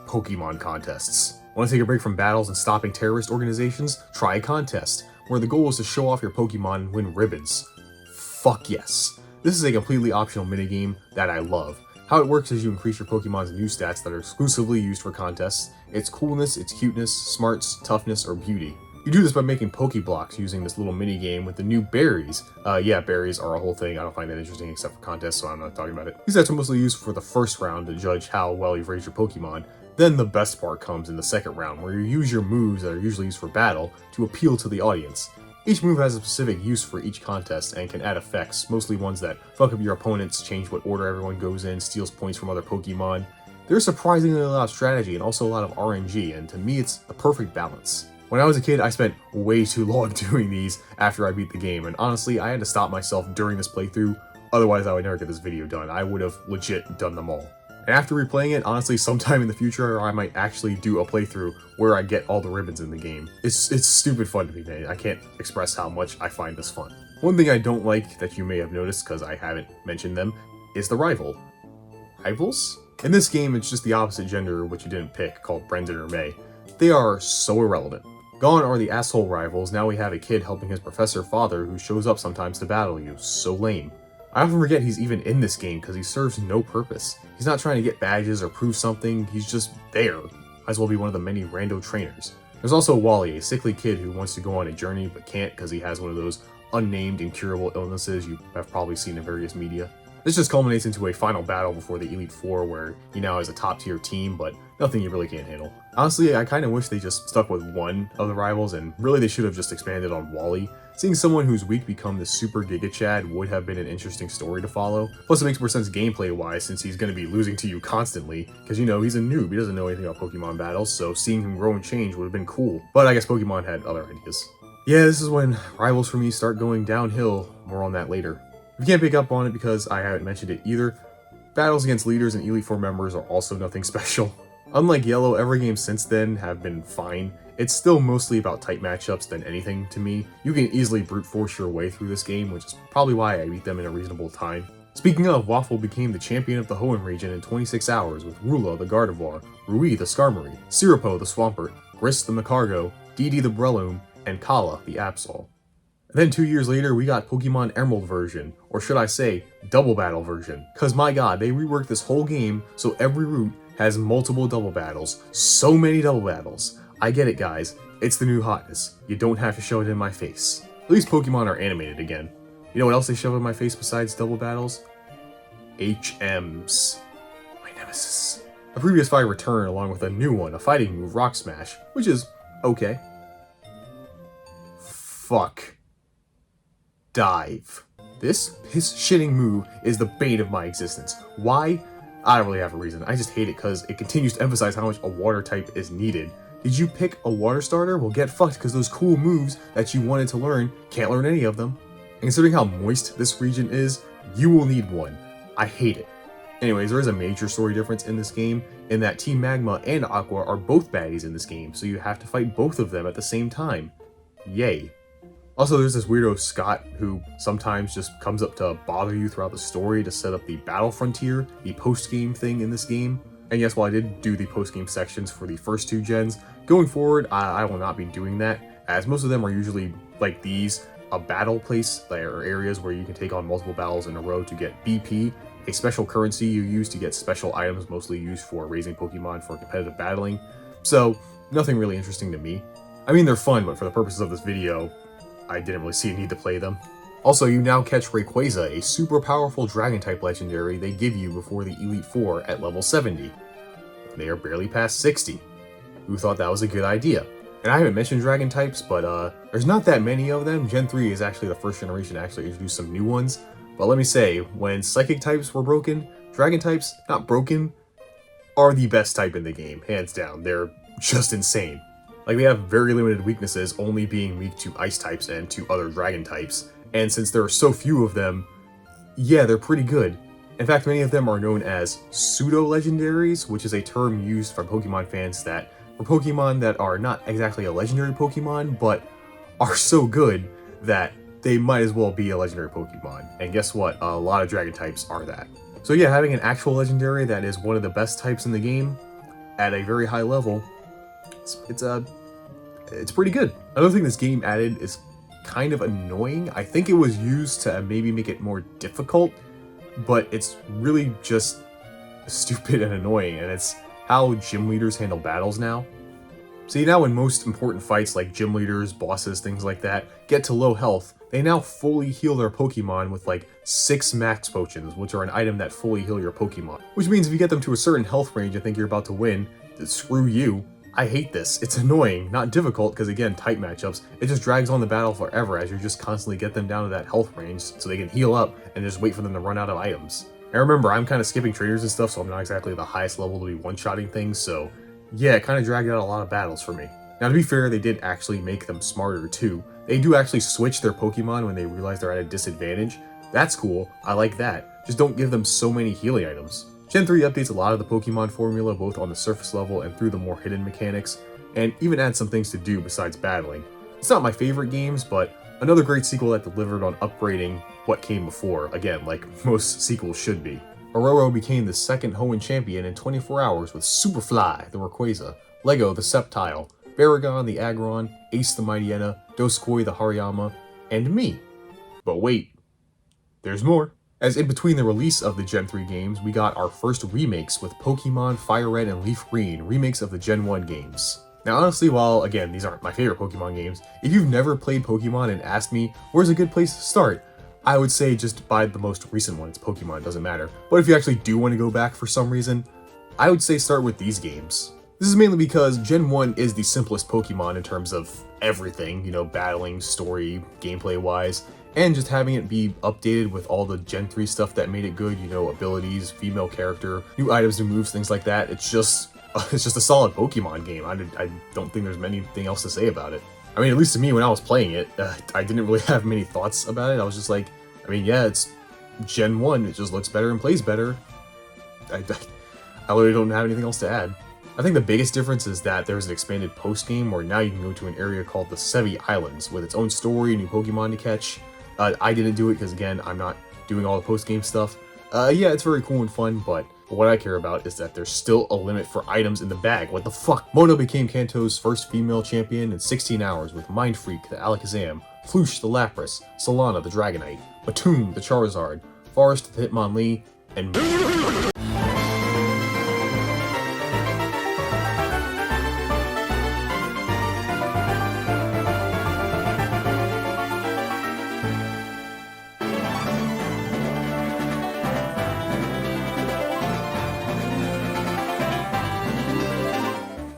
Pokemon contests. Want to take a break from battles and stopping terrorist organizations? Try a contest, where the goal is to show off your Pokemon and win ribbons. Fuck yes. This is a completely optional minigame that I love. How it works is you increase your Pokemon's new stats that are exclusively used for contests, its coolness, its cuteness, smarts, toughness, or beauty. You do this by making Pokeblocks using this little mini game with the new berries. Yeah, berries are a whole thing. I don't find that interesting except for contests, so I'm not talking about it. These stats are mostly used for the first round to judge how well you've raised your Pokemon. Then the best part comes in the second round, where you use your moves that are usually used for battle to appeal to the audience. Each move has a specific use for each contest and can add effects, mostly ones that fuck up your opponents, change what order everyone goes in, steals points from other Pokemon. There's surprisingly a lot of strategy and also a lot of RNG, and to me it's a perfect balance. When I was a kid, I spent way too long doing these after I beat the game, and honestly, I had to stop myself during this playthrough, otherwise I would never get this video done. I would have legit done them all. And after replaying it, honestly, sometime in the future, I might actually do a playthrough where I get all the ribbons in the game. It's stupid fun to me, man. I can't express how much I find this fun. One thing I don't like that you may have noticed because I haven't mentioned them is the rival. Rivals? In this game, it's just the opposite gender which you didn't pick, called Brendan or May. They are so irrelevant. Gone are the asshole rivals, now we have a kid helping his professor father who shows up sometimes to battle you, so lame. I often forget he's even in this game because he serves no purpose. He's not trying to get badges or prove something, he's just there. Might as well be one of the many rando trainers. There's also Wally, a sickly kid who wants to go on a journey but can't because he has one of those unnamed incurable illnesses you have probably seen in various media. This just culminates into a final battle before the Elite Four where he now has a top tier team, but nothing you really can't handle. Honestly, I kinda wish they just stuck with one of the rivals, and really they should have just expanded on Wally. Seeing someone who's weak become the Super Giga Chad would have been an interesting story to follow. Plus it makes more sense gameplay wise since he's gonna be losing to you constantly, because you know, he's a noob, he doesn't know anything about Pokemon battles, so seeing him grow and change would have been cool. But I guess Pokemon had other ideas. Yeah, this is when rivals for me start going downhill, more on that later. If you can't pick up on it because I haven't mentioned it either, battles against leaders and Elite Four members are also nothing special. Unlike Yellow, every game since then have been fine. It's still mostly about tight matchups than anything to me. You can easily brute force your way through this game, which is probably why I beat them in a reasonable time. Speaking of, Waffle became the champion of the Hoenn region in 26 hours with Rula the Gardevoir, Rui the Skarmory, Siripo the Swampert, Grist the Macargo, Didi the Breloom, and Kala the Absol. Then 2 years later, we got Pokemon Emerald version, or should I say, Double Battle version. Cause my god, they reworked this whole game so every route has multiple double battles. So many double battles. I get it guys, it's the new hotness. You don't have to show it in my face. At least Pokemon are animated again. You know what else they shove in my face besides double battles? HMs. My nemesis. A previous fight returned along with a new one, a fighting move, Rock Smash, which is okay. Fuck. Dive. This piss-shitting move is the bane of my existence. Why? I don't really have a reason. I just hate it because it continues to emphasize how much a water type is needed. Did you pick a water starter? Well, get fucked because those cool moves that you wanted to learn, can't learn any of them. And considering how moist this region is, you will need one. I hate it. Anyways, there is a major story difference in this game, in that Team Magma and Aqua are both baddies in this game, so you have to fight both of them at the same time. Yay. Also, there's this weirdo Scott who sometimes just comes up to bother you throughout the story to set up the Battle Frontier, the post-game thing in this game. And yes, while I did do the post-game sections for the first two gens, going forward, I will not be doing that, as most of them are usually like these, a battle place, or areas where you can take on multiple battles in a row to get BP, a special currency you use to get special items mostly used for raising Pokemon for competitive battling. So, nothing really interesting to me. I mean, they're fun, but for the purposes of this video, I didn't really see a need to play them. Also, you now catch Rayquaza, a super powerful Dragon-type legendary they give you before the Elite Four at level 70. They are barely past 60. Who thought that was a good idea? And I haven't mentioned Dragon types, but there's not that many of them. Gen 3 is actually the first generation to actually introduce some new ones. But let me say, when Psychic types were broken, Dragon types, not broken, are the best type in the game, hands down. They're just insane. Like, they have very limited weaknesses, only being weak to Ice types and to other Dragon types. And since there are so few of them, yeah, they're pretty good. In fact, many of them are known as pseudo-legendaries, which is a term used for Pokemon fans that for Pokemon that are not exactly a legendary Pokemon, but are so good that they might as well be a legendary Pokemon. And guess what? A lot of Dragon types are that. So yeah, having an actual legendary that is one of the best types in the game at a very high level, it's pretty good. Another thing this game added is kind of annoying. I think it was used to maybe make it more difficult, but it's really just stupid and annoying, and it's how gym leaders handle battles now. See, now when most important fights like gym leaders, bosses, things like that, get to low health, they now fully heal their Pokemon with like 6 max potions, which are an item that fully heal your Pokemon. Which means if you get them to a certain health range and think you're about to win, then screw you. I hate this. It's annoying, not difficult, because again, tight matchups, it just drags on the battle forever as you just constantly get them down to that health range so they can heal up and just wait for them to run out of items. And remember, I'm kind of skipping trainers and stuff, so I'm not exactly the highest level to be one-shotting things, so yeah, it kind of dragged out a lot of battles for me. Now to be fair, they did actually make them smarter too. They do actually switch their Pokemon when they realize they're at a disadvantage. That's cool, I like that. Just don't give them so many healing items. Gen 3 updates a lot of the Pokemon formula both on the surface level and through the more hidden mechanics, and even adds some things to do besides battling. It's not my favorite games, but Another great sequel that delivered on upgrading what came before, again, like most sequels should be. Aurora became the second Hoenn champion in 24 hours with Superfly, the Rayquaza, Lego, the Sceptile, Baragon, the Aggron, Ace the Mightyena, Doskoi, the Hariyama, and me. But wait, there's more. As in between the release of the Gen 3 games, we got our first remakes with Pokemon Fire Red and Leaf Green, remakes of the Gen 1 games. Now honestly, while again, these aren't my favorite Pokemon games, if you've never played Pokemon and asked me, where's a good place to start? I would say just buy the most recent ones, Pokemon, doesn't matter. But if you actually do want to go back for some reason, I would say start with these games. This is mainly because Gen 1 is the simplest Pokemon in terms of everything, you know, battling, story, gameplay-wise, and just having it be updated with all the Gen 3 stuff that made it good, you know, abilities, female character, new items, new moves, things like that. It's just a solid Pokemon game. I don't think there's anything else to say about it. I mean, at least to me, when I was playing it, I didn't really have many thoughts about it. I was just like, I mean, yeah, it's Gen 1, it just looks better and plays better. I literally don't have anything else to add. I think the biggest difference is that there's an expanded post-game where now you can go to an area called the Sevi Islands with its own story, new Pokemon to catch. I didn't do it because, again, I'm not doing all the post-game stuff. Yeah, it's very cool and fun, but what I care about is that there's still a limit for items in the bag. What the fuck? Mono became Kanto's first female champion in 16 hours with Mind Freak, the Alakazam, Floosh, the Lapras, Solana, the Dragonite, Batum, the Charizard, Forest, the Hitmonlee, and...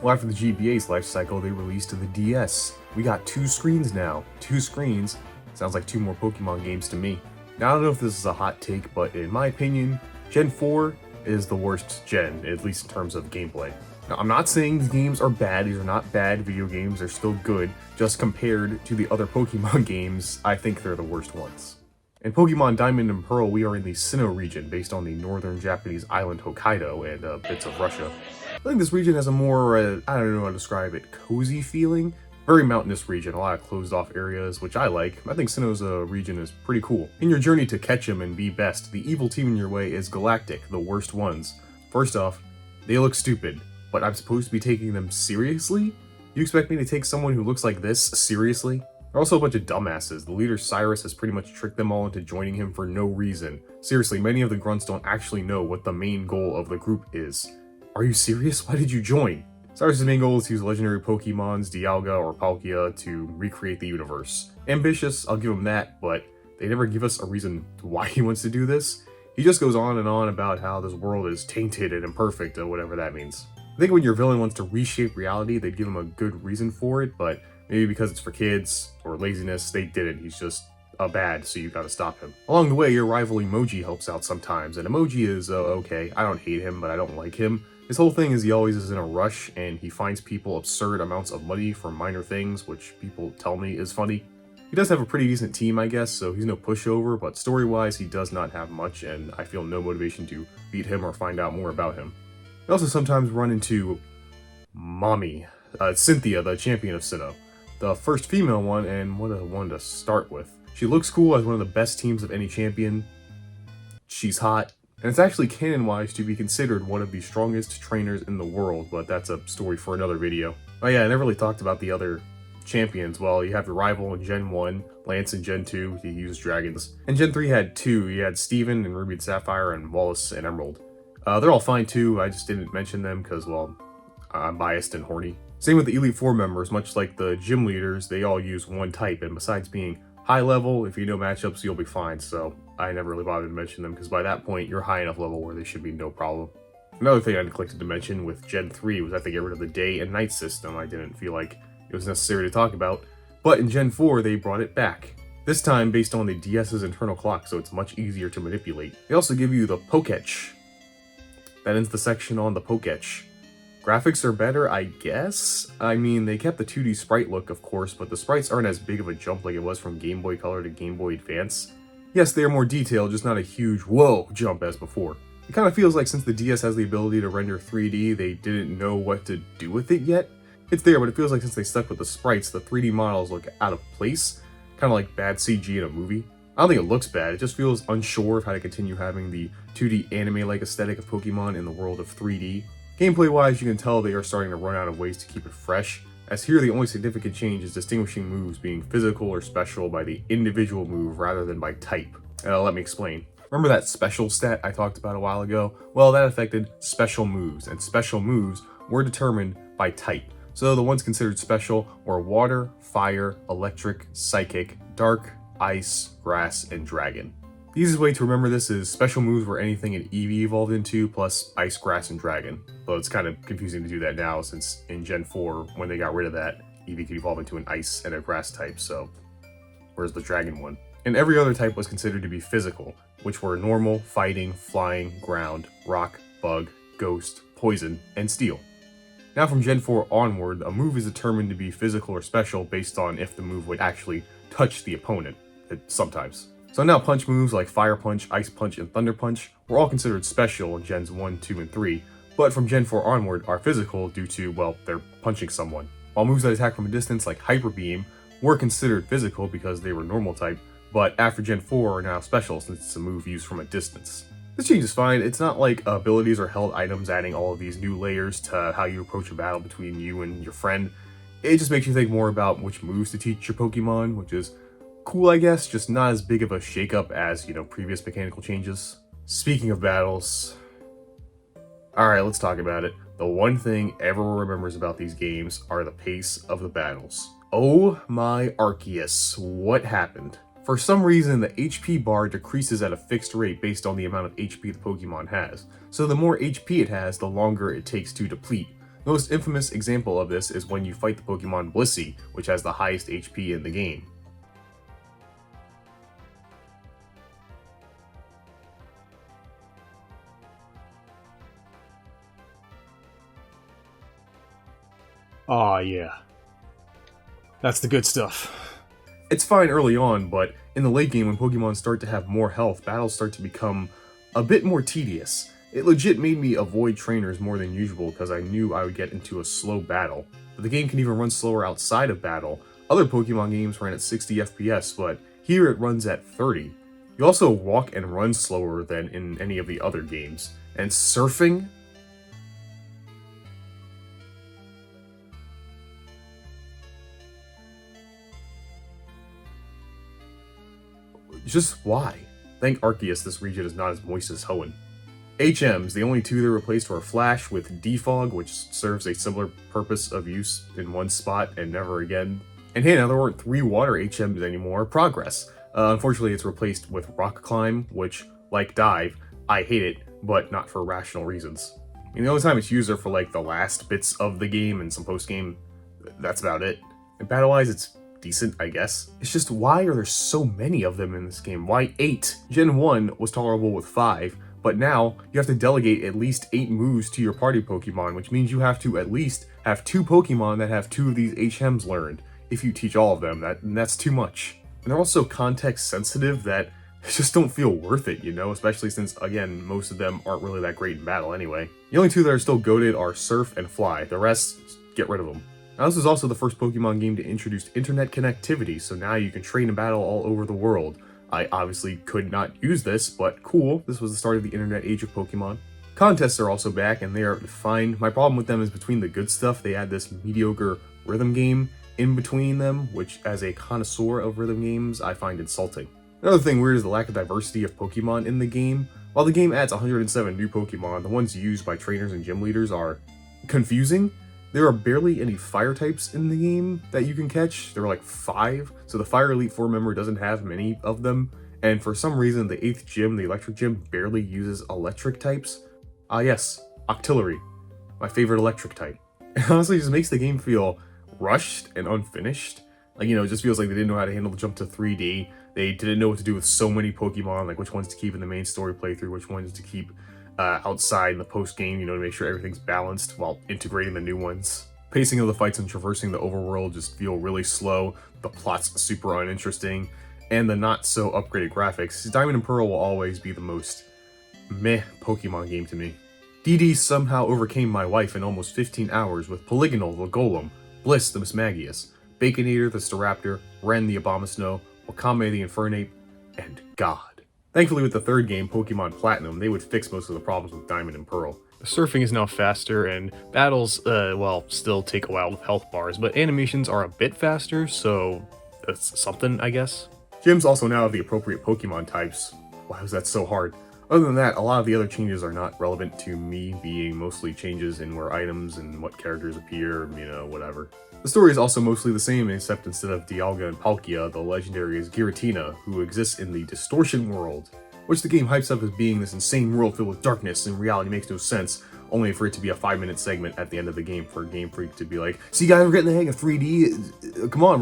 Well, after the GBA's life cycle, they released the DS. We got 2 screens now. 2 screens. Sounds like 2 more Pokemon games to me. Now, I don't know if this is a hot take, but in my opinion, Gen 4 is the worst gen, at least in terms of gameplay. Now, I'm not saying these games are bad. These are not bad video games. They're still good. Just compared to the other Pokemon games, I think they're the worst ones. In Pokemon Diamond and Pearl, we are in the Sinnoh region, based on the northern Japanese island Hokkaido and bits of Russia. I think this region has a more, I don't know how to describe it, cozy feeling. Very mountainous region, a lot of closed off areas, which I like. I think Sinnoh's region is pretty cool. In your journey to catch him and be best, the evil team in your way is Galactic, the worst ones. First off, they look stupid, but I'm supposed to be taking them seriously? You expect me to take someone who looks like this seriously? They're also a bunch of dumbasses. The leader Cyrus has pretty much tricked them all into joining him for no reason. Seriously, many of the grunts don't actually know what the main goal of the group is. Are you serious? Why did you join? Cyrus' main goal is to use legendary Pokemons, Dialga or Palkia, to recreate the universe. Ambitious, I'll give him that, but they never give us a reason why he wants to do this. He just goes on and on about how this world is tainted and imperfect, or whatever that means. I think when your villain wants to reshape reality, they'd give him a good reason for it, but maybe because it's for kids, or laziness, they didn't. He's just bad, so you gotta stop him. Along the way, your rival Emoji helps out sometimes, and Emoji is okay. I don't hate him, but I don't like him. His whole thing is he always is in a rush, and he finds people absurd amounts of money for minor things, which people tell me is funny. He does have a pretty decent team, I guess, so he's no pushover, but story-wise, he does not have much, and I feel no motivation to beat him or find out more about him. We also sometimes run into Mommy, Cynthia, the champion of Sinnoh. The first female one, and what a one to start with. She looks cool as one of the best teams of any champion. She's hot. And it's actually canon-wise to be considered one of the strongest trainers in the world, but that's a story for another video. Oh yeah, I never really talked about the other champions. Well, you have your rival in Gen 1, Lance in Gen 2, he used dragons. And Gen 3 had 2, you had Steven and Ruby and Sapphire and Wallace and Emerald. They're all fine too, I just didn't mention them because, well, I'm biased and horny. Same with the Elite 4 members, much like the gym leaders, they all use one type, and besides being high level, if you know matchups, you'll be fine, so I never really bothered to mention them, because by that point, you're high enough level where they should be no problem. Another thing I neglected to mention with Gen 3 was that they get rid of the day and night system. I didn't feel like it was necessary to talk about, but in Gen 4, they brought it back. This time based on the DS's internal clock, so it's much easier to manipulate. They also give you the Poketch. That ends the section on the Poketch. Graphics are better, I guess? I mean, they kept the 2D sprite look, of course, but the sprites aren't as big of a jump like it was from Game Boy Color to Game Boy Advance. Yes, they are more detailed, just not a huge whoa jump as before. It kind of feels like since the DS has the ability to render 3D, they didn't know what to do with it yet. It's there, but it feels like since they stuck with the sprites, the 3D models look out of place. kind of like bad CG in a movie. I don't think it looks bad, it just feels unsure of how to continue having the 2D anime-like aesthetic of Pokemon in the world of 3D. Gameplay-wise, you can tell they are starting to run out of ways to keep it fresh, as here the only significant change is distinguishing moves being physical or special by the individual move rather than by type. Let me explain. Remember that special stat I talked about a while ago? Well, that affected special moves, and special moves were determined by type. So the ones considered special were water, fire, electric, psychic, dark, ice, grass, and dragon. The easiest way to remember this is special moves were anything an Eevee evolved into, plus ice, grass, and dragon. Though it's kind of confusing to do that now, since in Gen 4, when they got rid of that, Eevee could evolve into an ice and a grass type, so where's the dragon one? And every other type was considered to be physical, which were normal, fighting, flying, ground, rock, bug, ghost, poison, and steel. Now from Gen 4 onward, a move is determined to be physical or special based on if the move would actually touch the opponent, sometimes. So now punch moves like Fire Punch, Ice Punch, and Thunder Punch were all considered special in Gens 1, 2, and 3, but from Gen 4 onward are physical due to, well, they're punching someone. While moves that attack from a distance like Hyper Beam were considered physical because they were normal type, but after Gen 4 are now special since it's a move used from a distance. This change is fine, it's not like abilities or held items adding all of these new layers to how you approach a battle between you and your friend. It just makes you think more about which moves to teach your Pokemon, which is cool, I guess, just not as big of a shakeup as, previous mechanical changes. Speaking of battles, alright, let's talk about it. The one thing everyone remembers about these games are the pace of the battles. Oh my Arceus, what happened? For some reason, the HP bar decreases at a fixed rate based on the amount of HP the Pokemon has. So the more HP it has, the longer it takes to deplete. The most infamous example of this is when you fight the Pokemon Blissey, which has the highest HP in the game.
Aw, yeah. That's the good stuff.
It's fine early on, but in the late game when Pokemon start to have more health, battles start to become a bit more tedious. It legit made me avoid trainers more than usual because I knew I would get into a slow battle. But the game can even run slower outside of battle. Other Pokemon games ran at 60 FPS, but here it runs at 30. You also walk and run slower than in any of the other games. And surfing? Just why? Thank Arceus this region is not as moist as Hoenn. HMs, the only two they replaced were Flash with Defog, which serves a similar purpose of use in one spot and never again. And hey, now there weren't 3 water HMs anymore, Progress. Unfortunately, it's replaced with Rock Climb, which, like Dive, I hate it, but not for rational reasons. And the only time it's used are for like the last bits of the game and some post-game, that's about it. And battle-wise, it's decent, I guess. It's just, why are there so many of them in this game? Why 8? Gen 1 was tolerable with 5, but now you have to delegate at least 8 moves to your party Pokemon, which means you have to at least have 2 Pokemon that have 2 of these HMs learned. If you teach all of them, that's too much. And they're also context sensitive that just don't feel worth it, especially since, again, most of them aren't really that great in battle anyway. The only 2 that are still goated are Surf and Fly. The rest, get rid of them. Now, this is also the first Pokemon game to introduce internet connectivity, so now you can train and battle all over the world. I obviously could not use this, but cool, this was the start of the internet age of Pokemon. Contests are also back, and they are fine. My problem with them is between the good stuff, they add this mediocre rhythm game in between them, which as a connoisseur of rhythm games, I find insulting. Another thing weird is the lack of diversity of Pokemon in the game. While the game adds 107 new Pokemon, the ones used by trainers and gym leaders are confusing. There are barely any fire types in the game that you can catch. There are like 5, so the Fire Elite 4 member doesn't have many of them, and for some reason the 8th gym, the Electric Gym, barely uses electric types. Yes, Octillery, my favorite electric type. It honestly just makes the game feel rushed and unfinished. Like, it just feels like they didn't know how to handle the jump to 3D. They didn't know what to do with so many Pokemon, like which ones to keep in the main story playthrough, which ones to keep outside in the post-game, to make sure everything's balanced while integrating the new ones. Pacing of the fights and traversing the overworld just feel really slow, the plot's super uninteresting, and the not-so-upgraded graphics. Diamond and Pearl will always be the most meh Pokemon game to me. DD somehow overcame my wife in almost 15 hours with Polygonal the Golem, Bliss the Mismagius, Baconator the Staraptor, Ren the Abomasnow, Wakame the Infernape, and God. Thankfully with the third game, Pokemon Platinum, they would fix most of the problems with Diamond and Pearl. The surfing is now faster, and battles, well, still take a while with health bars, but animations are a bit faster, so that's something, I guess. Gyms also now have the appropriate Pokemon types. Why was that so hard? Other than that, a lot of the other changes are not relevant to me, being mostly changes in where items and what characters appear, whatever. The story is also mostly the same, except instead of Dialga and Palkia, the legendary is Giratina, who exists in the Distortion world, which the game hypes up as being this insane world filled with darkness and reality makes no sense, only for it to be a 5-minute segment at the end of the game for Game Freak to be like, see guys, we're getting the hang of 3D, come on,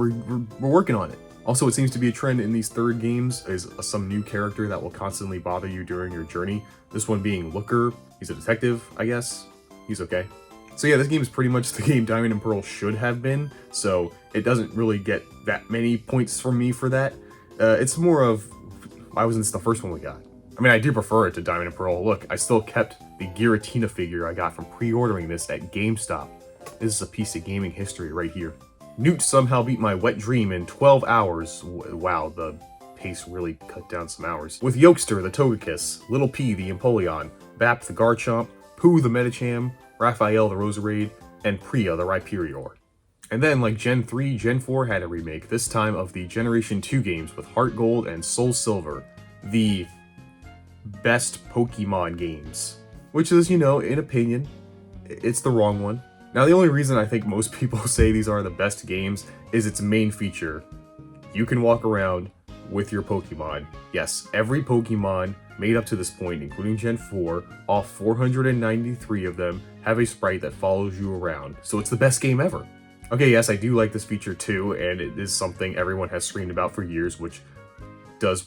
we're working on it. Also, it seems to be a trend in these third games is some new character that will constantly bother you during your journey. This one being Looker. He's a detective, I guess. He's okay. So yeah, this game is pretty much the game Diamond and Pearl should have been, so it doesn't really get that many points from me for that. It's more of, why wasn't this the first one we got? I mean, I do prefer it to Diamond and Pearl. Look, I still kept the Giratina figure I got from pre-ordering this at GameStop. This is a piece of gaming history right here. Newt somehow beat my wet dream in 12 hours. Wow, the pace really cut down some hours. With Yokester the Togekiss, Little P the Empoleon, Bap the Garchomp, Pooh the Medicham, Raphael the Roserade, and Priya the Rhyperior. And then, like Gen 3, Gen 4 had a remake, this time of the Generation 2 games with Heart Gold and Soul Silver, the best Pokemon games. Which is, in opinion, it's the wrong one. Now, the only reason I think most people say these are the best games is its main feature. You can walk around with your Pokemon. Yes, every Pokemon made up to this point, including Gen 4, all 493 of them, have a sprite that follows you around. So it's the best game ever. Okay, yes, I do like this feature too, and it is something everyone has screamed about for years, which does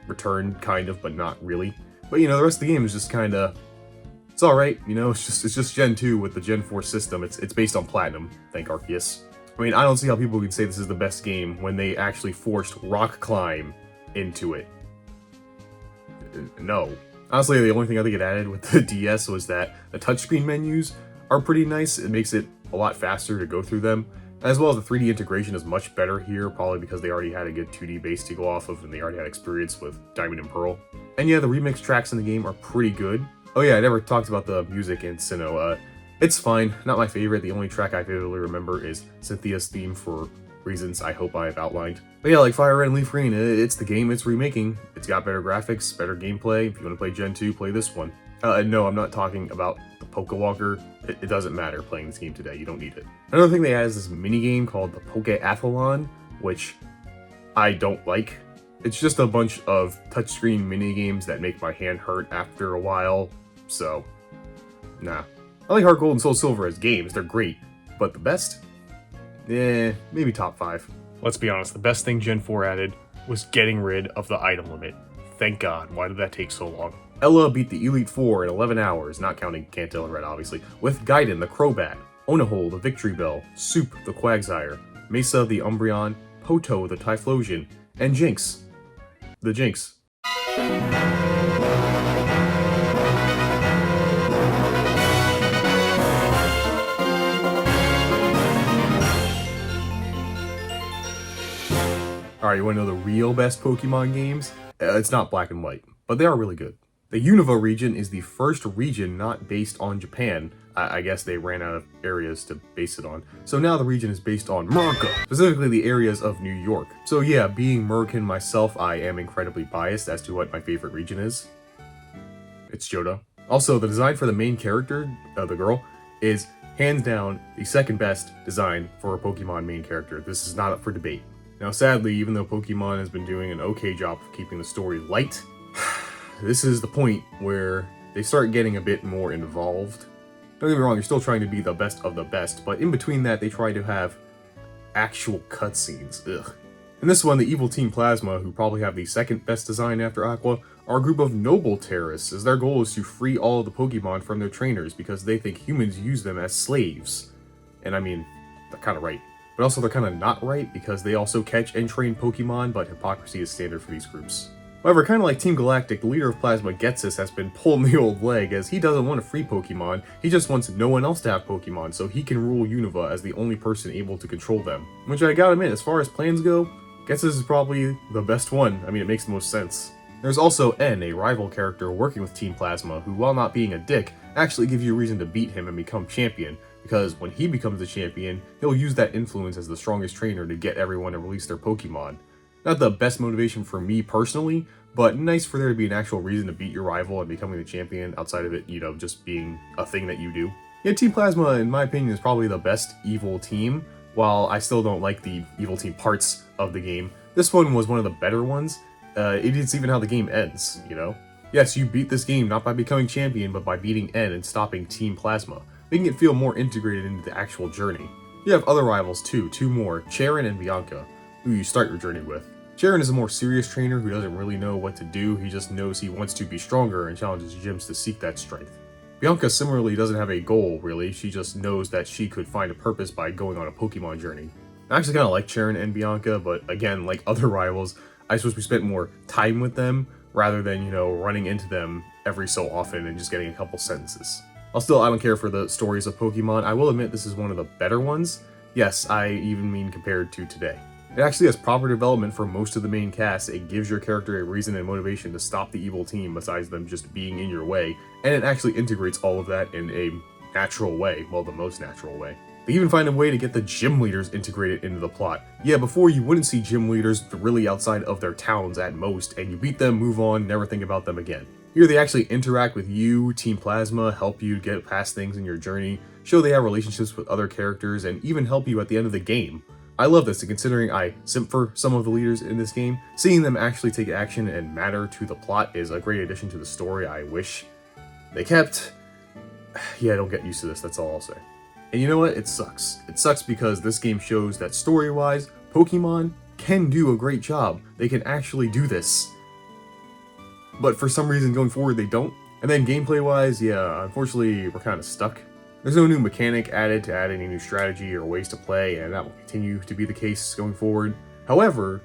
return, kind of, but not really. But, the rest of the game is just kind of... It's alright, it's just Gen 2 with the Gen 4 system. It's based on Platinum, thank Arceus. I mean, I don't see how people can say this is the best game when they actually forced Rock Climb into it. No. Honestly, the only thing I think it added with the DS was that the touchscreen menus are pretty nice. It makes it a lot faster to go through them. As well as the 3D integration is much better here, probably because they already had a good 2D base to go off of and they already had experience with Diamond and Pearl. And yeah, the remix tracks in the game are pretty good. Oh yeah, I never talked about the music in Sinnoh. It's fine, not my favorite. The only track I vividly remember is Cynthia's theme for reasons I hope I have outlined. But yeah, like Fire Red and Leaf Green, it's the game it's remaking. It's got better graphics, better gameplay. If you want to play Gen 2, play this one. No, I'm not talking about the Pokewalker. It doesn't matter playing this game today, you don't need it. Another thing they add is this minigame called the Pokeathlon, which I don't like. It's just a bunch of touchscreen minigames that make my hand hurt after a while. So, nah. I like Heart Gold and Soul Silver as games, they're great. But the best? Maybe top 5. Let's be honest, the best thing Gen 4 added was getting rid of the item limit. Thank God, why did that take so long? Ella beat the Elite Four in 11 hours, not counting Cantil and Red obviously, with Gaiden the Crobat, Onahole the Victory Bell, Soup the Quagsire, Mesa the Umbreon, Poto the Typhlosion, and Jinx the Jinx. Alright, you want to know the real best Pokemon games? It's not Black and White, but they are really good. The Unova region is the first region not based on Japan. I guess they ran out of areas to base it on. So now the region is based on America, specifically the areas of New York. So yeah, being American myself, I am incredibly biased as to what my favorite region is. It's Johto. Also, the design for the main character, the girl, is hands down the second best design for a Pokemon main character. This is not up for debate. Now sadly, even though Pokemon has been doing an okay job of keeping the story light, this is the point where they start getting a bit more involved. Don't get me wrong, you're still trying to be the best of the best, but in between that, they try to have actual cutscenes. Ugh. In this one, the evil Team Plasma, who probably have the second best design after Aqua, are a group of noble terrorists, as their goal is to free all of the Pokemon from their trainers because they think humans use them as slaves. And I mean, they're kind of right. But also they're kind of not right because they also catch and train Pokemon, but hypocrisy is standard for these groups. However, kind of like Team Galactic, the leader of Plasma Getsus has been pulling the old leg as he doesn't want to free Pokemon, he just wants no one else to have Pokemon so he can rule Unova as the only person able to control them. Which I gotta admit, as far as plans go, Guess this is probably the best one. I mean, it makes the most sense. There's also N, a rival character working with Team Plasma, who, while not being a dick, actually gives you a reason to beat him and become champion, because when he becomes the champion, he'll use that influence as the strongest trainer to get everyone to release their Pokemon. Not the best motivation for me personally, but nice for there to be an actual reason to beat your rival and becoming the champion outside of it, just being a thing that you do. Yeah, Team Plasma, in my opinion, is probably the best evil team. While I still don't like the evil team parts of the game, this one was one of the better ones. It's even how the game ends, Yes, you beat this game not by becoming champion, but by beating N and stopping Team Plasma, making it feel more integrated into the actual journey. You have other rivals too, two more, Cheren and Bianca, who you start your journey with. Cheren is a more serious trainer who doesn't really know what to do, he just knows he wants to be stronger and challenges gyms to seek that strength. Bianca similarly doesn't have a goal, really, she just knows that she could find a purpose by going on a Pokemon journey. I actually kind of like Cheren and Bianca, but again, like other rivals, I suppose we spent more time with them rather than, running into them every so often and just getting a couple sentences. I don't care for the stories of Pokemon. I will admit this is one of the better ones. Yes, I even mean compared to today. It actually has proper development for most of the main cast. It gives your character a reason and motivation to stop the evil team besides them just being in your way, and it actually integrates all of that in a natural way, well, the most natural way. They even find a way to get the gym leaders integrated into the plot. Yeah, before you wouldn't see gym leaders really outside of their towns at most, and you beat them, move on, never think about them again. Here they actually interact with you, Team Plasma, help you get past things in your journey, show they have relationships with other characters, and even help you at the end of the game. I love this, and considering I simp for some of the leaders in this game, seeing them actually take action and matter to the plot is a great addition to the story I wish they kept. Yeah, don't get used to this, that's all I'll say. And you know what? It sucks. It sucks because this game shows that story-wise, Pokemon can do a great job. They can actually do this. But for some reason going forward they don't. And then gameplay-wise, yeah, unfortunately we're kind of stuck. There's no new mechanic added to add any new strategy or ways to play, and that will continue to be the case going forward. However,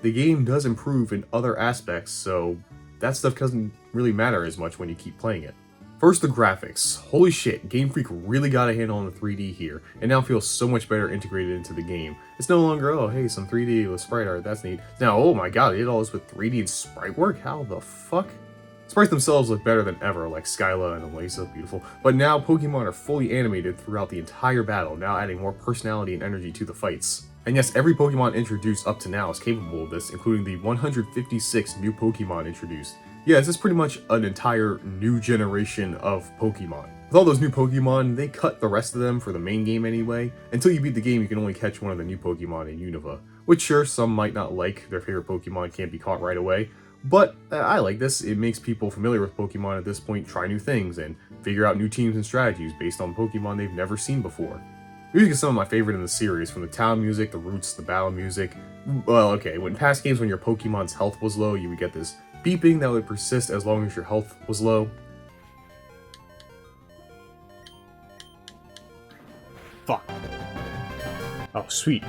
the game does improve in other aspects, so that stuff doesn't really matter as much when you keep playing it. First, the graphics. Holy shit, Game Freak really got a handle on the 3D here, and now feels so much better integrated into the game. It's no longer, oh hey, some 3D with sprite art, that's neat. Now, oh my god, they did all this with 3D and sprite work? How the fuck? Sprites themselves look better than ever, like Skyla and Aplpha, beautiful, but now Pokemon are fully animated throughout the entire battle, now adding more personality and energy to the fights. And yes, every Pokemon introduced up to now is capable of this, including the 156 new Pokemon introduced. Yeah, this is pretty much an entire new generation of Pokemon. With all those new Pokemon, they cut the rest of them for the main game anyway. Until you beat the game, you can only catch one of the new Pokemon in Unova, which sure, some might not like, their favorite Pokemon can't be caught right away. But I like this. It makes people familiar with Pokemon at this point try new things and figure out new teams and strategies based on Pokemon they've never seen before. Music is some of my favorite in the series, from the town music, the roots, the battle music. Well, okay, in past games when your Pokemon's health was low, you would get this beeping that would persist as long as your health was low.
Fuck. Oh, sweet.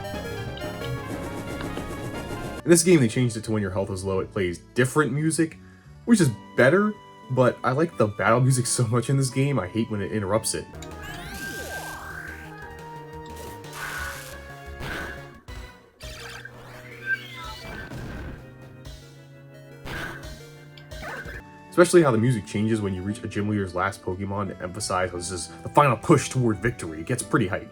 In this game, they changed it to when your health is low, it plays different music, which is better, but I like the battle music so much in this game, I hate when it interrupts it. Especially how the music changes when you reach a gym leader's last Pokemon to emphasize how this is the final push toward victory. It gets pretty hype.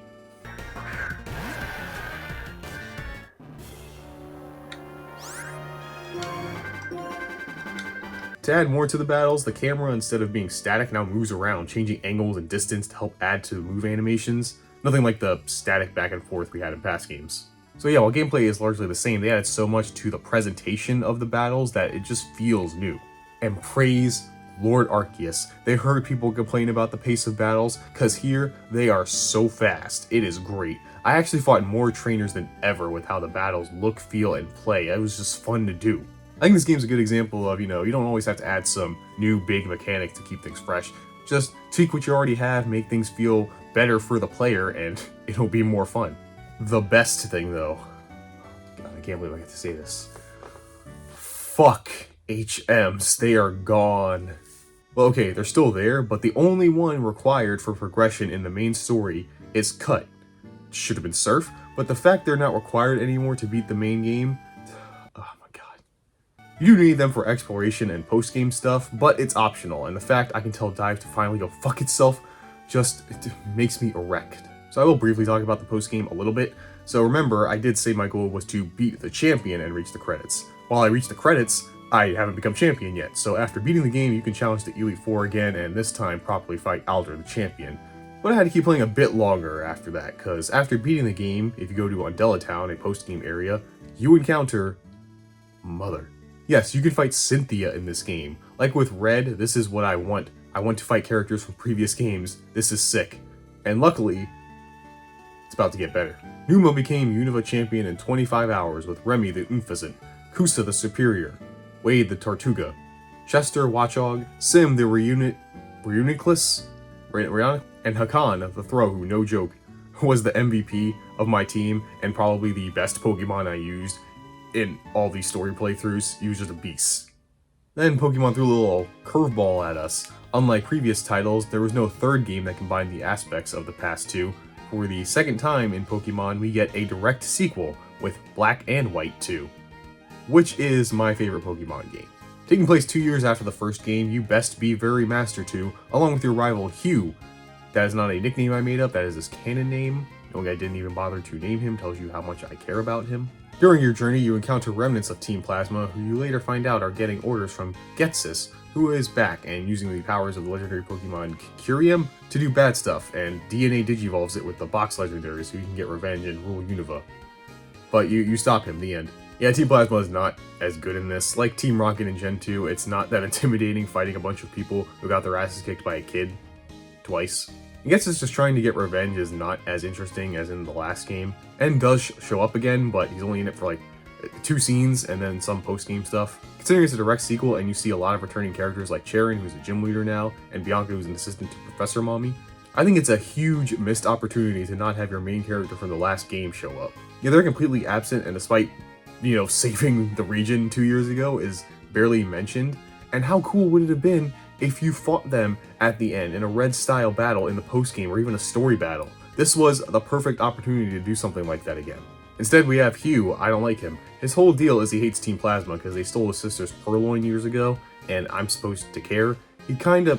To add more to the battles, the camera, instead of being static, now moves around, changing angles and distance to help add to the move animations. Nothing like the static back and forth we had in past games. So yeah, while gameplay is largely the same, they added so much to the presentation of the battles that it just feels new. And praise Lord Arceus. They heard people complain about the pace of battles, cause here, they are so fast. It is great. I actually fought more trainers than ever with how the battles look, feel, and play. It was just fun to do. I think this game's a good example of, you don't always have to add some new big mechanic to keep things fresh. Just tweak what you already have, make things feel better for the player, and it'll be more fun. The best thing, though, God, I can't believe I get to say this. Fuck HMs, they are gone. Well, okay, they're still there, but the only one required for progression in the main story is Cut. Should have been Surf, but the fact they're not required anymore to beat the main game You do need them for exploration and post-game stuff, but it's optional, and the fact I can tell Dive to finally go fuck itself just makes me erect. So I will briefly talk about the post-game a little bit. So remember, I did say my goal was to beat the champion and reach the credits. While I reach the credits, I haven't become champion yet, so after beating the game, you can challenge the Elite Four again, and this time properly fight Alder, the champion. But I had to keep playing a bit longer after that, because after beating the game, if you go to Undella Town, a post-game area, you encounter Mother. Yes, you can fight Cynthia in this game. Like with Red, this is what I want. I want to fight characters from previous games. This is sick. And luckily, it's about to get better. Numa became Unova champion in 25 hours with Remy the Unpheasant, Kusa the Superior, Wade the Tortuga, Chester Watchog, Sim the Reuniclus, and Hakan the Throw, who, no joke, was the MVP of my team and probably the best Pokemon I used in all these story playthroughs. He was just a beast. Then Pokemon threw a little curveball at us. Unlike previous titles, there was no third game that combined the aspects of the past two. For the second time in Pokemon, we get a direct sequel with Black and White 2, which is my favorite Pokemon game. Taking place 2 years after the first game, you best be very Master 2, along with your rival Hugh. That is not a nickname I made up, that is his canon name. Knowing I didn't even bother to name him tells you how much I care about him. During your journey, you encounter remnants of Team Plasma, who you later find out are getting orders from Getsis, who is back and using the powers of the legendary Pokemon Kyurem to do bad stuff, and DNA Digivolves it with the box legendaries so you can get revenge and rule Unova. But you stop him, the end. Yeah, Team Plasma is not as good in this. Like Team Rocket in Gen 2, it's not that intimidating fighting a bunch of people who got their asses kicked by a kid twice. I guess it's just trying to get revenge is not as interesting as in the last game. And does show up again, but he's only in it for like 2 scenes and then some post-game stuff. Considering it's a direct sequel and you see a lot of returning characters like Charon, who's a gym leader now, and Bianca, who's an assistant to Professor Mommy, I think it's a huge missed opportunity to not have your main character from the last game show up. Yeah, they're completely absent, and despite, saving the region 2 years ago, is barely mentioned. And how cool would it have been if you fought them at the end in a Red-style battle in the post-game or even a story battle? This was the perfect opportunity to do something like that again. Instead, we have Hugh. I don't like him. His whole deal is he hates Team Plasma because they stole his sister's Purloin years ago, and I'm supposed to care. He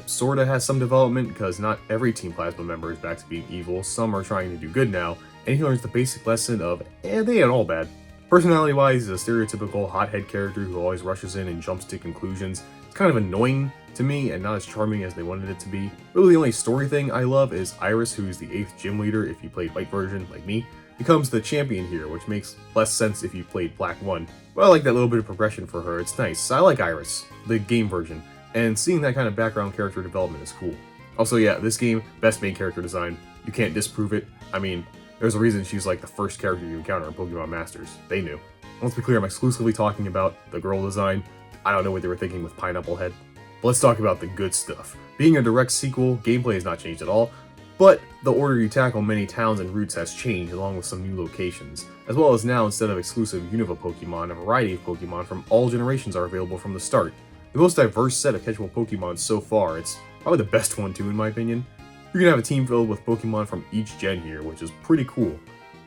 sorta has some development because not every Team Plasma member is back to being evil. Some are trying to do good now, and he learns the basic lesson of, they ain't all bad. Personality-wise, he's a stereotypical hothead character who always rushes in and jumps to conclusions. It's kind of annoying to me and not as charming as they wanted it to be. Really, the only story thing I love is Iris, who's the 8th gym leader if you played White version like me, becomes the champion here, which makes less sense if you played Black 1. But I like that little bit of progression for her. It's nice. I like Iris, the game version, and seeing that kind of background character development is cool. Also, yeah, this game, best main character design. You can't disprove it. I mean, there's a reason she's like the first character you encounter in Pokemon Masters. They knew. Let's be clear, I'm exclusively talking about the girl design. I don't know what they were thinking with Pineapple Head. But let's talk about the good stuff. Being a direct sequel, gameplay has not changed at all, but the order you tackle many towns and routes has changed, along with some new locations. As well as now, instead of exclusive Unova Pokemon, a variety of Pokemon from all generations are available from the start. The most diverse set of catchable Pokemon so far. It's probably the best one too, in my opinion. You're gonna have a team filled with Pokemon from each gen here, which is pretty cool.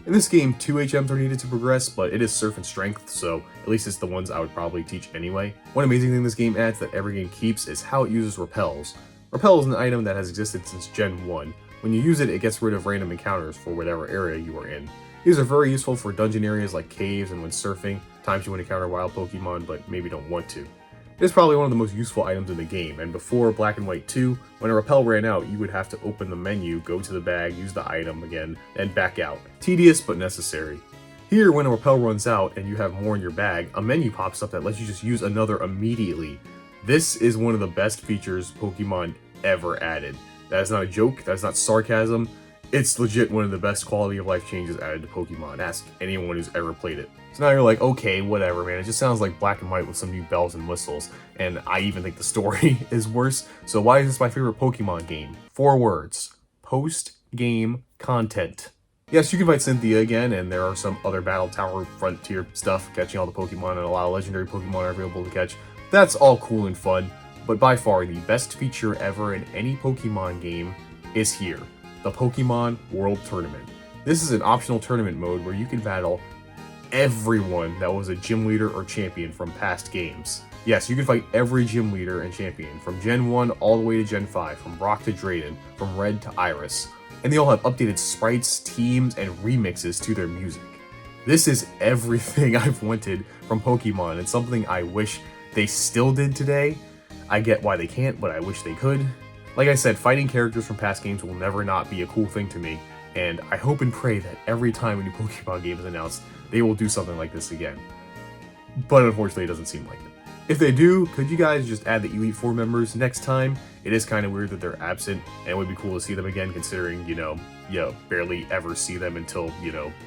In this game, 2 HMs are needed to progress, but it is Surf and Strength, so at least it's the ones I would probably teach anyway. One amazing thing this game adds that every game keeps is how it uses Repels. Repel is an item that has existed since Gen 1. When you use it, it gets rid of random encounters for whatever area you are in. These are very useful for dungeon areas like caves and when surfing, times you want to encounter wild Pokemon but maybe don't want to. It is probably one of the most useful items in the game, and before Black and White 2, when a Repel ran out, you would have to open the menu, go to the bag, use the item again, and back out. Tedious, but necessary. Here, when a Repel runs out and you have more in your bag, a menu pops up that lets you just use another immediately. This is one of the best features Pokemon ever added. That is not a joke, that is not sarcasm. It's legit one of the best quality of life changes added to Pokemon. Ask anyone who's ever played it. So now you're like, okay, whatever, man. It just sounds like Black and White with some new bells and whistles. And I even think the story is worse. So why is this my favorite Pokemon game? 4 words. Post-game content. Yes, you can fight Cynthia again, and there are some other Battle Tower Frontier stuff, catching all the Pokemon, and a lot of legendary Pokemon are available to catch. That's all cool and fun, but by far the best feature ever in any Pokemon game is here. The Pokemon World Tournament. This is an optional tournament mode where you can battle everyone that was a gym leader or champion from past games. Yes, you can fight every gym leader and champion, from Gen 1 all the way to Gen 5, from Rock to Drayden, from Red to Iris. And they all have updated sprites, teams, and remixes to their music. This is everything I've wanted from Pokemon, and something I wish they still did today. I get why they can't, but I wish they could. Like I said, fighting characters from past games will never not be a cool thing to me, and I hope and pray that every time a new Pokemon game is announced, they will do something like this again. But unfortunately, it doesn't seem like it. If they do, could you guys just add the Elite Four members next time? It is kind of weird that they're absent, and it would be cool to see them again, considering, you barely ever see them until,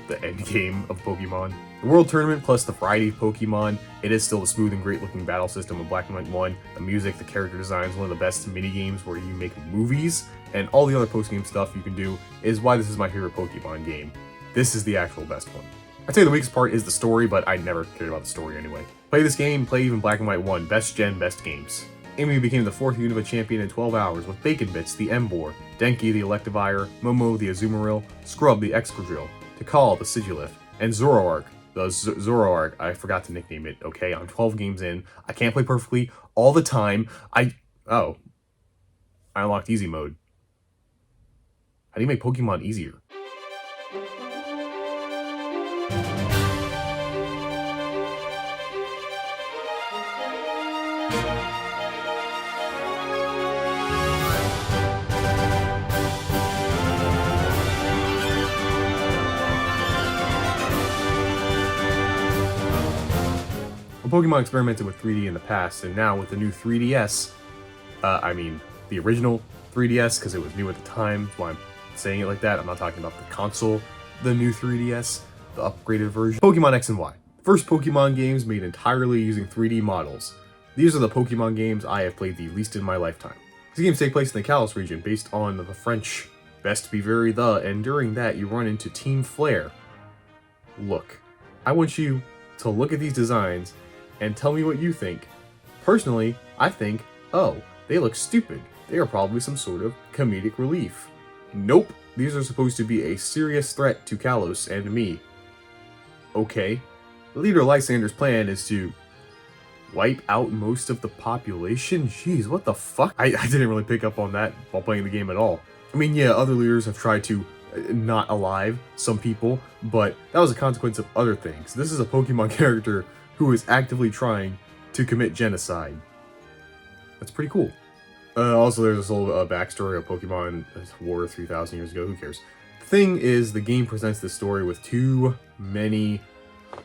the end game of Pokemon. The World Tournament plus the variety of Pokemon, it is still a smooth and great looking battle system of Black and White 1. The music, the character design is one of the best mini games where you make movies, and all the other post-game stuff you can do is why this is my favorite Pokemon game. This is the actual best one. I'd say the weakest part is the story, but I never cared about the story anyway. Play this game, play even Black and White 1, best gen, best games. Eevee became the 4th Unova champion in 12 hours with Bacon Bits, the Emboar, Denki, the Electivire, Momo, the Azumarill, Scrub, the Excadrill, Tikal, the Sigilif, and Zoroark, the Zoroark. I forgot to nickname it, okay? I'm 12 games in. I can't play perfectly all the time. I unlocked easy mode. How do you make Pokemon easier? Pokemon experimented with 3D in the past, and now with the new 3DS, the original 3DS, because it was new at the time, that's why I'm saying it like that. I'm not talking about the console, the new 3DS, the upgraded version. Pokemon X and Y. First Pokemon games made entirely using 3D models. These are the Pokemon games I have played the least in my lifetime. These games take place in the Kalos region, based on the French best be very the, and during that you run into Team Flare. Look, I want you to look at these designs and tell me what you think. Personally, I think, oh, they look stupid. They are probably some sort of comedic relief. Nope, these are supposed to be a serious threat to Kalos and me. Okay, the leader Lysander's plan is to wipe out most of the population? Jeez, what the fuck? I didn't really pick up on that while playing the game at all. I mean, yeah, other leaders have tried to not alive some people, but that was a consequence of other things. This is a Pokemon character who is actively trying to commit genocide. That's pretty cool. Also, there's this whole backstory of Pokemon War 3,000 years ago. Who cares? The thing is, the game presents this story with too many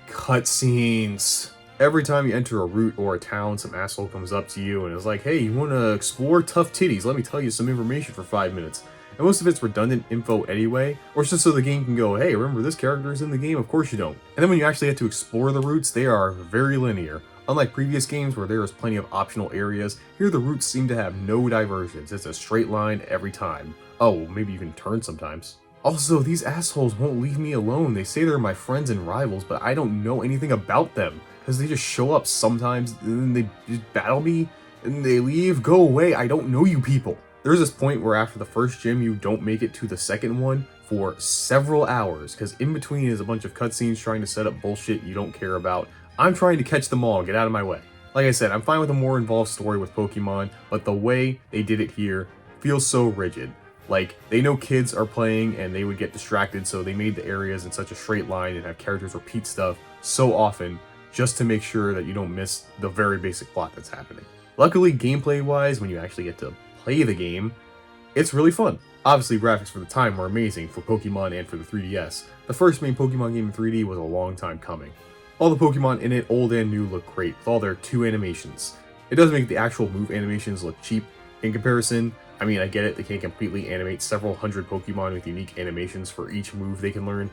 cutscenes. Every time you enter a route or a town, some asshole comes up to you and is like, hey, you want to explore tough titties? Let me tell you some information for 5 minutes. And most of it's redundant info anyway, or it's just so the game can go, hey, remember this character is in the game? Of course you don't. And then when you actually get to explore the routes, they are very linear. Unlike previous games where there is plenty of optional areas, here the routes seem to have no diversions. It's a straight line every time. Oh, maybe you can turn sometimes. Also, these assholes won't leave me alone. They say they're my friends and rivals, but I don't know anything about them, because they just show up sometimes, and then they just battle me, and they leave. Go away, I don't know you people. There's this point where after the first gym, you don't make it to the second one for several hours, because in between is a bunch of cutscenes trying to set up bullshit you don't care about. I'm trying to catch them all and get out of my way. Like I said, I'm fine with a more involved story with Pokemon, but the way they did it here feels so rigid. Like, they know kids are playing and they would get distracted, so they made the areas in such a straight line and have characters repeat stuff so often just to make sure that you don't miss the very basic plot that's happening. Luckily, gameplay-wise, when you actually get to play the game, it's really fun. Obviously, graphics for the time were amazing for Pokemon and for the 3DS. The first main Pokemon game in 3D was a long time coming. All the Pokemon in it, old and new, look great with all their 2 animations. It does make the actual move animations look cheap in comparison. I mean, I get it, they can't completely animate several hundred Pokemon with unique animations for each move they can learn,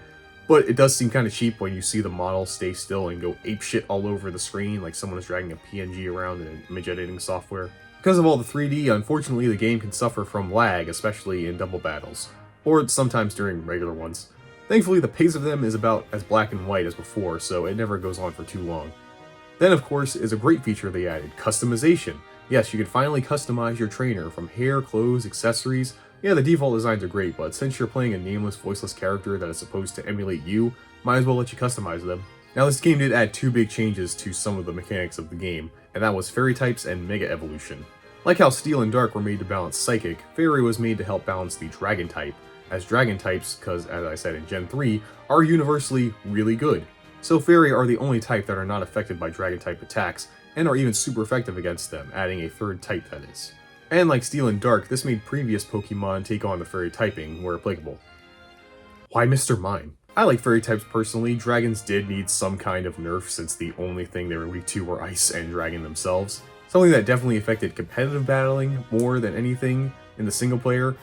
but it does seem kind of cheap when you see the model stay still and go apeshit all over the screen like someone is dragging a PNG around in image editing software. Because of all the 3D, unfortunately the game can suffer from lag, especially in double battles, or sometimes during regular ones. Thankfully, the pace of them is about as black and white as before, so it never goes on for too long. Then, of course, is a great feature they added, customization. Yes, you can finally customize your trainer, from hair, clothes, accessories. Yeah, the default designs are great, but since you're playing a nameless, voiceless character that is supposed to emulate you, might as well let you customize them. Now this game did add two big changes to some of the mechanics of the game, and that was Fairy types and Mega Evolution. Like how Steel and Dark were made to balance Psychic, Fairy was made to help balance the Dragon type, as Dragon types, because as I said in Gen 3, are universally really good. So Fairy are the only type that are not affected by Dragon type attacks, and are even super effective against them, adding a third type that is. And like Steel and Dark, this made previous Pokemon take on the Fairy typing where applicable. Why Mr. Mime? I like Fairy types personally. Dragons did need some kind of nerf since the only thing they were weak to were Ice and Dragon themselves. Something that definitely affected competitive battling more than anything in the single player,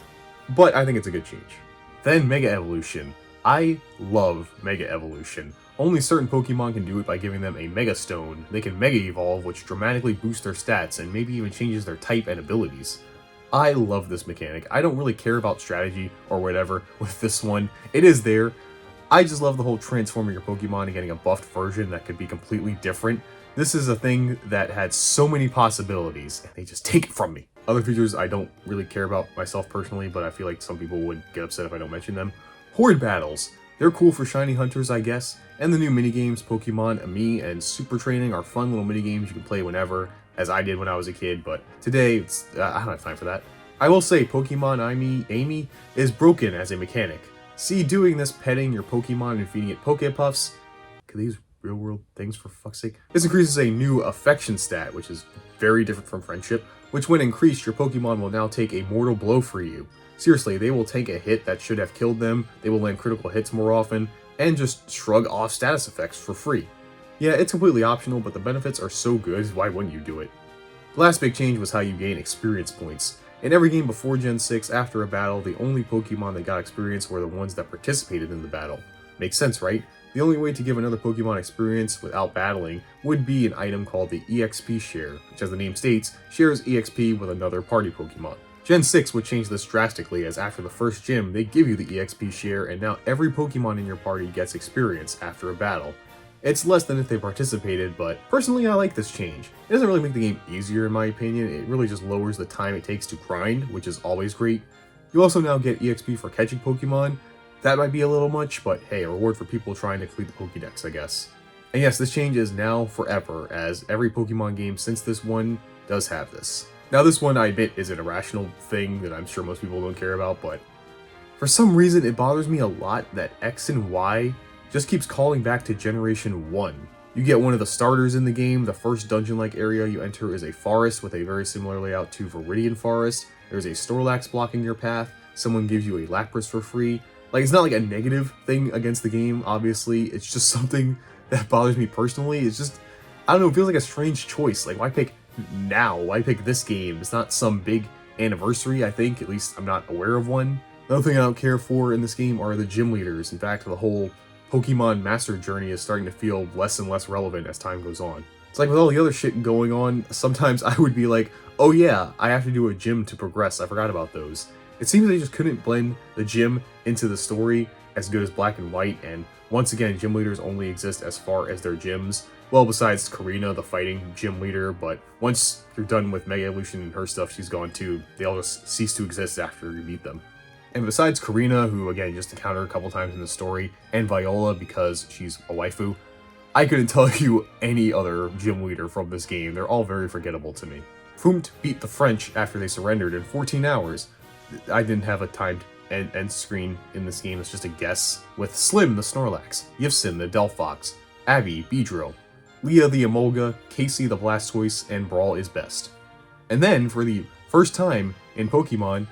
but I think it's a good change. Then Mega Evolution. I love Mega Evolution. Only certain Pokemon can do it by giving them a Mega Stone. They can Mega Evolve, which dramatically boosts their stats and maybe even changes their type and abilities. I love this mechanic. I don't really care about strategy or whatever with this one. It is there. I just love the whole transforming your Pokemon and getting a buffed version that could be completely different. This is a thing that had so many possibilities, and they just take it from me. Other features I don't really care about myself personally, but I feel like some people would get upset if I don't mention them. Horde battles. They're cool for shiny hunters, I guess. And the new minigames, Pokemon Ami and Super Training, are fun little minigames you can play whenever, as I did when I was a kid, but today, I don't have time for that. I will say Pokemon Amy is broken as a mechanic. See, doing this, petting your Pokemon and feeding it Pokepuffs, could these real world things for fuck's sake? This increases a new affection stat, which is very different from friendship, which when increased, your Pokemon will now take a mortal blow for you. Seriously, they will take a hit that should have killed them, they will land critical hits more often, and just shrug off status effects for free. Yeah, it's completely optional, but the benefits are so good, why wouldn't you do it? The last big change was how you gain experience points. In every game before Gen 6, after a battle, the only Pokemon that got experience were the ones that participated in the battle. Makes sense, right? The only way to give another Pokemon experience without battling would be an item called the EXP Share, which as the name states, shares EXP with another party Pokemon. Gen 6 would change this drastically, as after the first gym, they give you the EXP Share, and now every Pokemon in your party gets experience after a battle. It's less than if they participated, but personally I like this change. It doesn't really make the game easier in my opinion, it really just lowers the time it takes to grind, which is always great. You also now get EXP for catching Pokemon. That might be a little much, but hey, a reward for people trying to complete the Pokédex, I guess. And yes, this change is now forever, as every Pokemon game since this one does have this. Now this one, I admit, is an irrational thing that I'm sure most people don't care about, but for some reason it bothers me a lot that X and Y just keeps calling back to Generation 1. You get one of the starters in the game. The first dungeon-like area you enter is a forest with a very similar layout to Viridian Forest. There's a Snorlax blocking your path. Someone gives you a Lapras for free. Like, it's not like a negative thing against the game, obviously. It's just something that bothers me personally. It's just, I don't know, it feels like a strange choice. Like, why pick now? Why pick this game? It's not some big anniversary, I think. At least I'm not aware of one. Another thing I don't care for in this game are the gym leaders. In fact, the whole Pokemon Master Journey is starting to feel less and less relevant as time goes on. It's like with all the other shit going on, sometimes I would be like, oh yeah, I have to do a gym to progress, I forgot about those. It seems they just couldn't blend the gym into the story as good as Black and White, and once again, gym leaders only exist as far as their gyms. Well, besides Karina, the fighting gym leader, but once you're done with Mega Evolution and her stuff, she's gone too. They all just cease to exist after you beat them. And besides Karina, who again just encountered a couple times in the story, and Viola because she's a waifu, I couldn't tell you any other gym leader from this game. They're all very forgettable to me. Foomt beat the French after they surrendered in 14 hours. I didn't have a timed end screen in this game, it's just a guess. With Slim the Snorlax, Yivsin the Delphox, Abby, Beedrill, Leah the Emolga, Casey the Blastoise, and Brawl is best. And then, for the first time in Pokemon,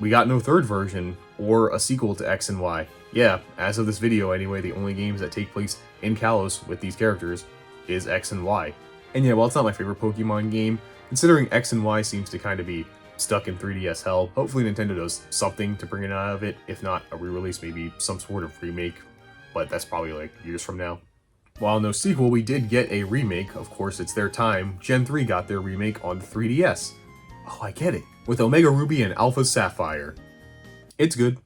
we got no third version, or a sequel to X and Y. Yeah, as of this video anyway, the only games that take place in Kalos with these characters is X and Y. And yeah, while it's not my favorite Pokemon game, considering X and Y seems to kind of be stuck in 3DS hell, hopefully Nintendo does something to bring it out of it. If not a re-release, maybe some sort of remake, but that's probably like years from now. While no sequel, we did get a remake. Of course, it's their time. Gen 3 got their remake on the 3DS. Oh, I get it. With Omega Ruby and Alpha Sapphire. It's good.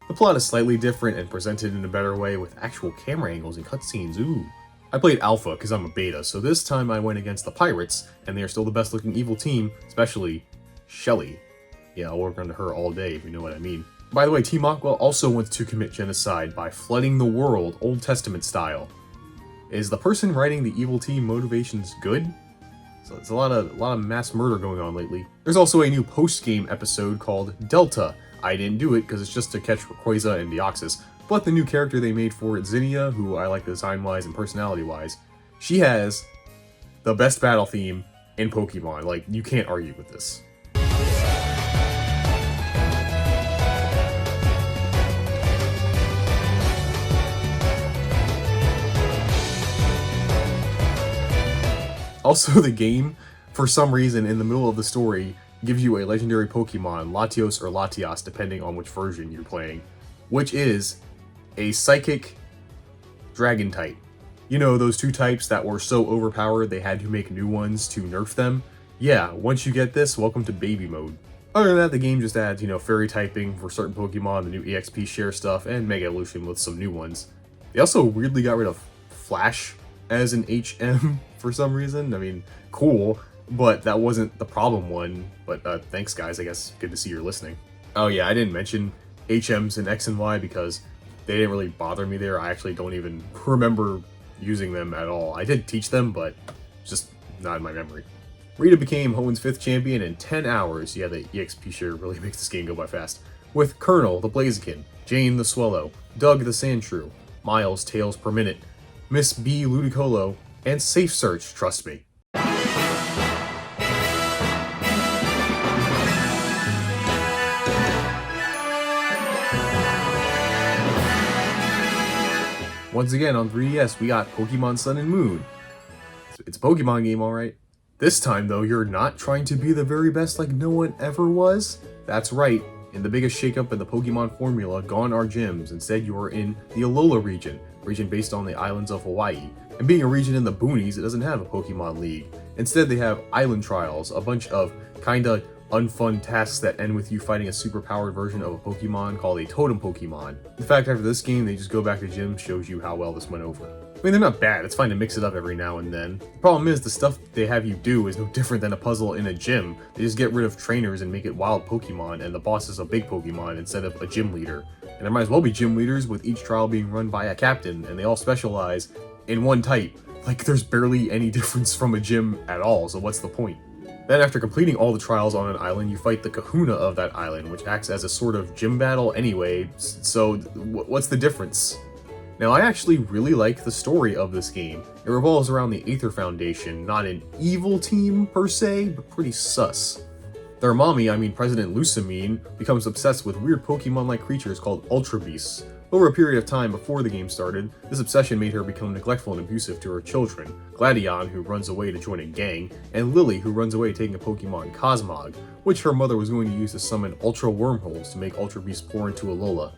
The plot is slightly different and presented in a better way with actual camera angles and cutscenes, ooh. I played Alpha because I'm a beta, so this time I went against the Pirates, and they are still the best looking evil team, especially Shelly. Yeah, I'll work under her all day if you know what I mean. By the way, Team Aqua also wants to commit genocide by flooding the world, Old Testament style. Is the person writing the evil team motivations good? So there's a lot of mass murder going on lately. There's also a new post-game episode called Delta. I didn't do it because it's just to catch Rayquaza and Deoxys, but the new character they made for it, Zinnia, who I like design-wise and personality-wise, she has the best battle theme in Pokemon. Like, you can't argue with this. Also, the game, for some reason, in the middle of the story, gives you a legendary Pokemon, Latios or Latias, depending on which version you're playing, which is a Psychic Dragon type. You know, those two types that were so overpowered they had to make new ones to nerf them? Yeah, once you get this, welcome to baby mode. Other than that, the game just adds, fairy typing for certain Pokemon, the new EXP share stuff, and Mega Evolution with some new ones. They also weirdly got rid of Flash as an HM for some reason. I mean, cool, but that wasn't the problem one. But thanks guys, I guess good to see you're listening. Oh yeah, I didn't mention HMs and X and Y because they didn't really bother me there. I actually don't even remember using them at all. I did teach them, but just not in my memory. Rita became Hoenn 5th champion in 10 hours. Yeah, the EXP share really makes this game go by fast. With Colonel the Blaziken, Jane the Swellow, Doug the Sandshrew, Miles Tails per minute, Miss B Ludicolo, and Safe Search, trust me. Once again, on 3DS, we got Pokemon Sun and Moon. It's a Pokemon game, alright. This time, though, you're not trying to be the very best like no one ever was. That's right, in the biggest shakeup in the Pokemon formula, gone are gyms. Instead, you are in the Alola region based on the islands of Hawaii. And being a region in the boonies, it doesn't have a Pokemon League. Instead, they have island trials, a bunch of kinda unfun tasks that end with you fighting a superpowered version of a Pokemon called a Totem Pokemon. In fact, after this game, they just go back to gym, shows you how well this went over. I mean, they're not bad, it's fine to mix it up every now and then. The problem is, the stuff they have you do is no different than a puzzle in a gym. They just get rid of trainers and make it wild Pokemon, and the boss is a big Pokemon instead of a gym leader. And there might as well be gym leaders, with each trial being run by a captain, and they all specialize in one type. Like, there's barely any difference from a gym at all, so what's the point? Then after completing all the trials on an island, you fight the kahuna of that island, which acts as a sort of gym battle anyway, so what's the difference? Now, I actually really like the story of this game. It revolves around the Aether Foundation, not an evil team per se, but pretty sus. Their mommy, I mean President Lusamine, becomes obsessed with weird Pokemon-like creatures called Ultra Beasts. Over a period of time before the game started, this obsession made her become neglectful and abusive to her children, Gladion, who runs away to join a gang, and Lily, who runs away taking a Pokemon Cosmog, which her mother was going to use to summon Ultra Wormholes to make Ultra Beasts pour into Alola.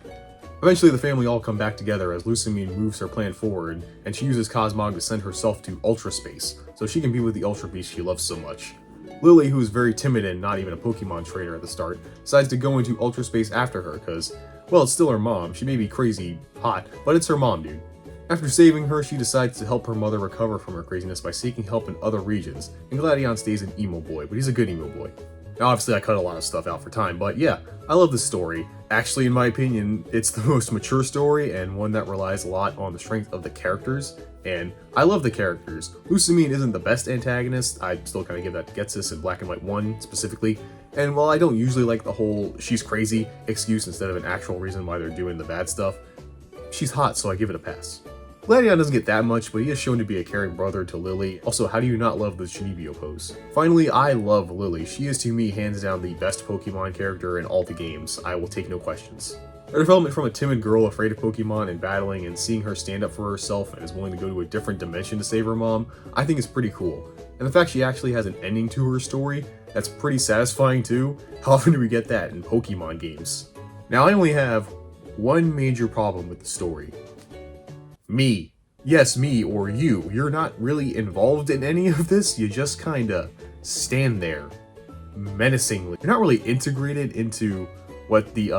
Eventually, the family all come back together as Lusamine moves her plan forward, and she uses Cosmog to send herself to Ultra Space, so she can be with the Ultra Beast she loves so much. Lily, who is very timid and not even a Pokemon trainer at the start, decides to go into Ultra Space after her because, well, it's still her mom. She may be crazy hot, but it's her mom, dude. After saving her, she decides to help her mother recover from her craziness by seeking help in other regions, and Gladion stays an emo boy, but he's a good emo boy. Now, obviously, I cut a lot of stuff out for time, but yeah, I love this story. Actually, in my opinion, it's the most mature story and one that relies a lot on the strength of the characters, and I love the characters. Lusamine isn't the best antagonist. I still kind of give that to Getsis in Black and White 1 specifically, and while I don't usually like the whole she's crazy excuse instead of an actual reason why they're doing the bad stuff, she's hot, so I give it a pass. Gladion doesn't get that much, but he is shown to be a caring brother to Lily. Also, how do you not love the Shinibio pose? Finally, I love Lily. She is to me hands down the best Pokemon character in all the games. I will take no questions. Her development from a timid girl afraid of Pokemon and battling and seeing her stand up for herself and is willing to go to a different dimension to save her mom, I think is pretty cool. And the fact she actually has an ending to her story, that's pretty satisfying too. How often do we get that in Pokemon games? Now, I only have one major problem with the story. Me. Yes, me or you. You're not really involved in any of this, you just kinda stand there menacingly. You're not really integrated into what the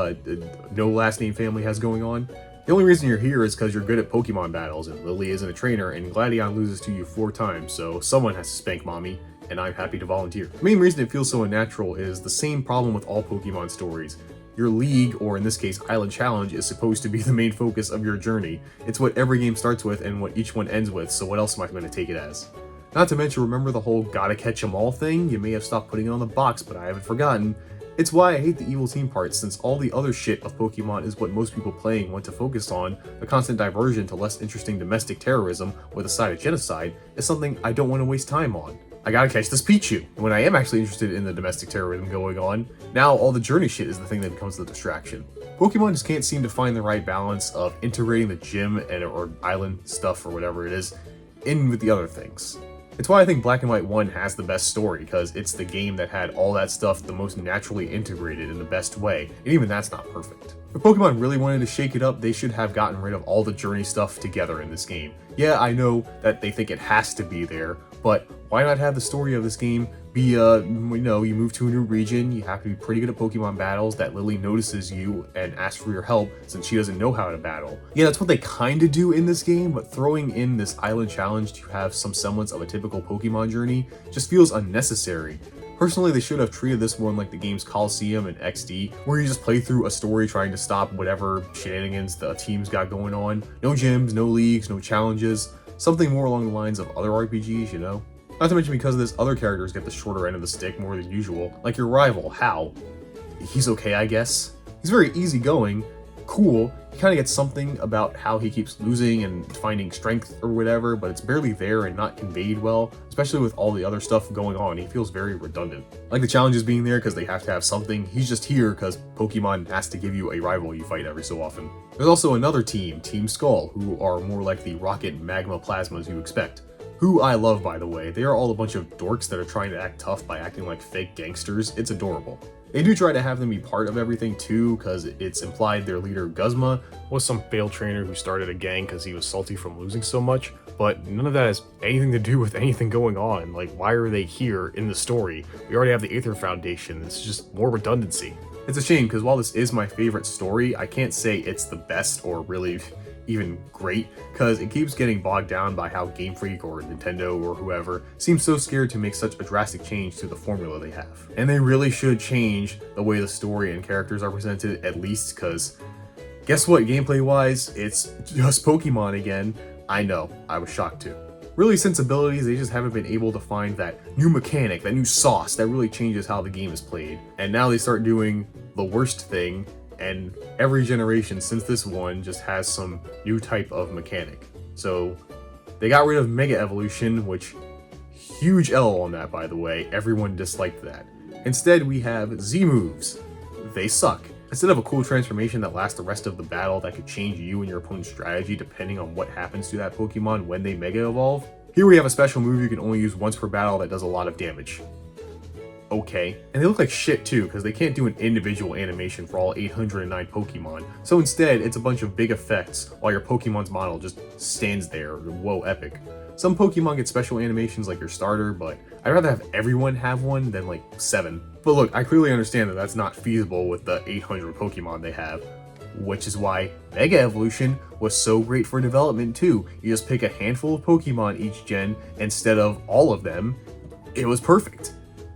no last name family has going on. The only reason you're here is because you're good at Pokemon battles, and Lily isn't a trainer, and Gladion loses to you 4 times, so someone has to spank mommy, and I'm happy to volunteer. The main reason it feels so unnatural is the same problem with all Pokemon stories. Your league, or in this case Island Challenge, is supposed to be the main focus of your journey. It's what every game starts with and what each one ends with, so what else am I going to take it as? Not to mention, remember the whole gotta catch 'em all thing? You may have stopped putting it on the box, but I haven't forgotten. It's why I hate the evil team part, since all the other shit of Pokemon is what most people playing want to focus on. The constant diversion to less interesting domestic terrorism with a side of genocide is something I don't want to waste time on. I gotta catch this Pichu. When I am actually interested in the domestic terrorism going on, now all the journey shit is the thing that becomes the distraction. Pokemon just can't seem to find the right balance of integrating the gym and or island stuff or whatever it is in with the other things. It's why I think Black and White 1 has the best story, because it's the game that had all that stuff the most naturally integrated in the best way, and even that's not perfect. If Pokemon really wanted to shake it up, they should have gotten rid of all the journey stuff together in this game. Yeah, I know that they think it has to be there, but why not have the story of this game be, you move to a new region, you have to be pretty good at Pokemon battles, that Lily notices you and asks for your help since she doesn't know how to battle. Yeah, that's what they kinda do in this game, but throwing in this island challenge to have some semblance of a typical Pokemon journey just feels unnecessary. Personally, they should have treated this one like the game's Coliseum and XD, where you just play through a story trying to stop whatever shenanigans the teams got going on. No gyms, no leagues, no challenges. Something more along the lines of other RPGs, you know? Not to mention, because of this, other characters get the shorter end of the stick more than usual, like your rival, Hal. He's okay, I guess. He's very easygoing, cool. You kind of get something about how he keeps losing and finding strength or whatever, but it's barely there and not conveyed well, especially with all the other stuff going on. He feels very redundant. Like the challenges being there because they have to have something, he's just here because Pokemon has to give you a rival you fight every so often. There's also another team, Team Skull, who are more like the rocket magma plasmas you expect. Who I love, by the way. They are all a bunch of dorks that are trying to act tough by acting like fake gangsters. It's adorable. They do try to have them be part of everything too, because it's implied their leader Guzma was some failed trainer who started a gang because he was salty from losing so much, but none of that has anything to do with anything going on. Like, why are they here in the story? We already have the Aether Foundation. It's just more redundancy. It's a shame, because while this is my favorite story, I can't say it's the best or really even great, because it keeps getting bogged down by how Game Freak or Nintendo or whoever seems so scared to make such a drastic change to the formula they have. And they really should change the way the story and characters are presented, at least, because guess what, gameplay wise, it's just Pokemon again. I know, I was shocked too. Really, since abilities, they just haven't been able to find that new mechanic, that new sauce that really changes how the game is played. And now they start doing the worst thing, and every generation since this one just has some new type of mechanic. So they got rid of Mega Evolution, which, huge L on that, by the way. Everyone disliked that. Instead, we have Z moves. They suck. Instead of a cool transformation that lasts the rest of the battle that could change you and your opponent's strategy depending on what happens to that Pokemon when they Mega Evolve, here we have a special move you can only use once per battle that does a lot of damage. Okay. And they look like shit too, because they can't do an individual animation for all 809 Pokemon. So instead, it's a bunch of big effects while your Pokemon's model just stands there. Whoa, epic. Some Pokemon get special animations like your starter, but I'd rather have everyone have one than like 7. But look, I clearly understand that that's not feasible with the 800 Pokemon they have, which is why Mega Evolution was so great for development too. You just pick a handful of Pokemon each gen instead of all of them. It was perfect.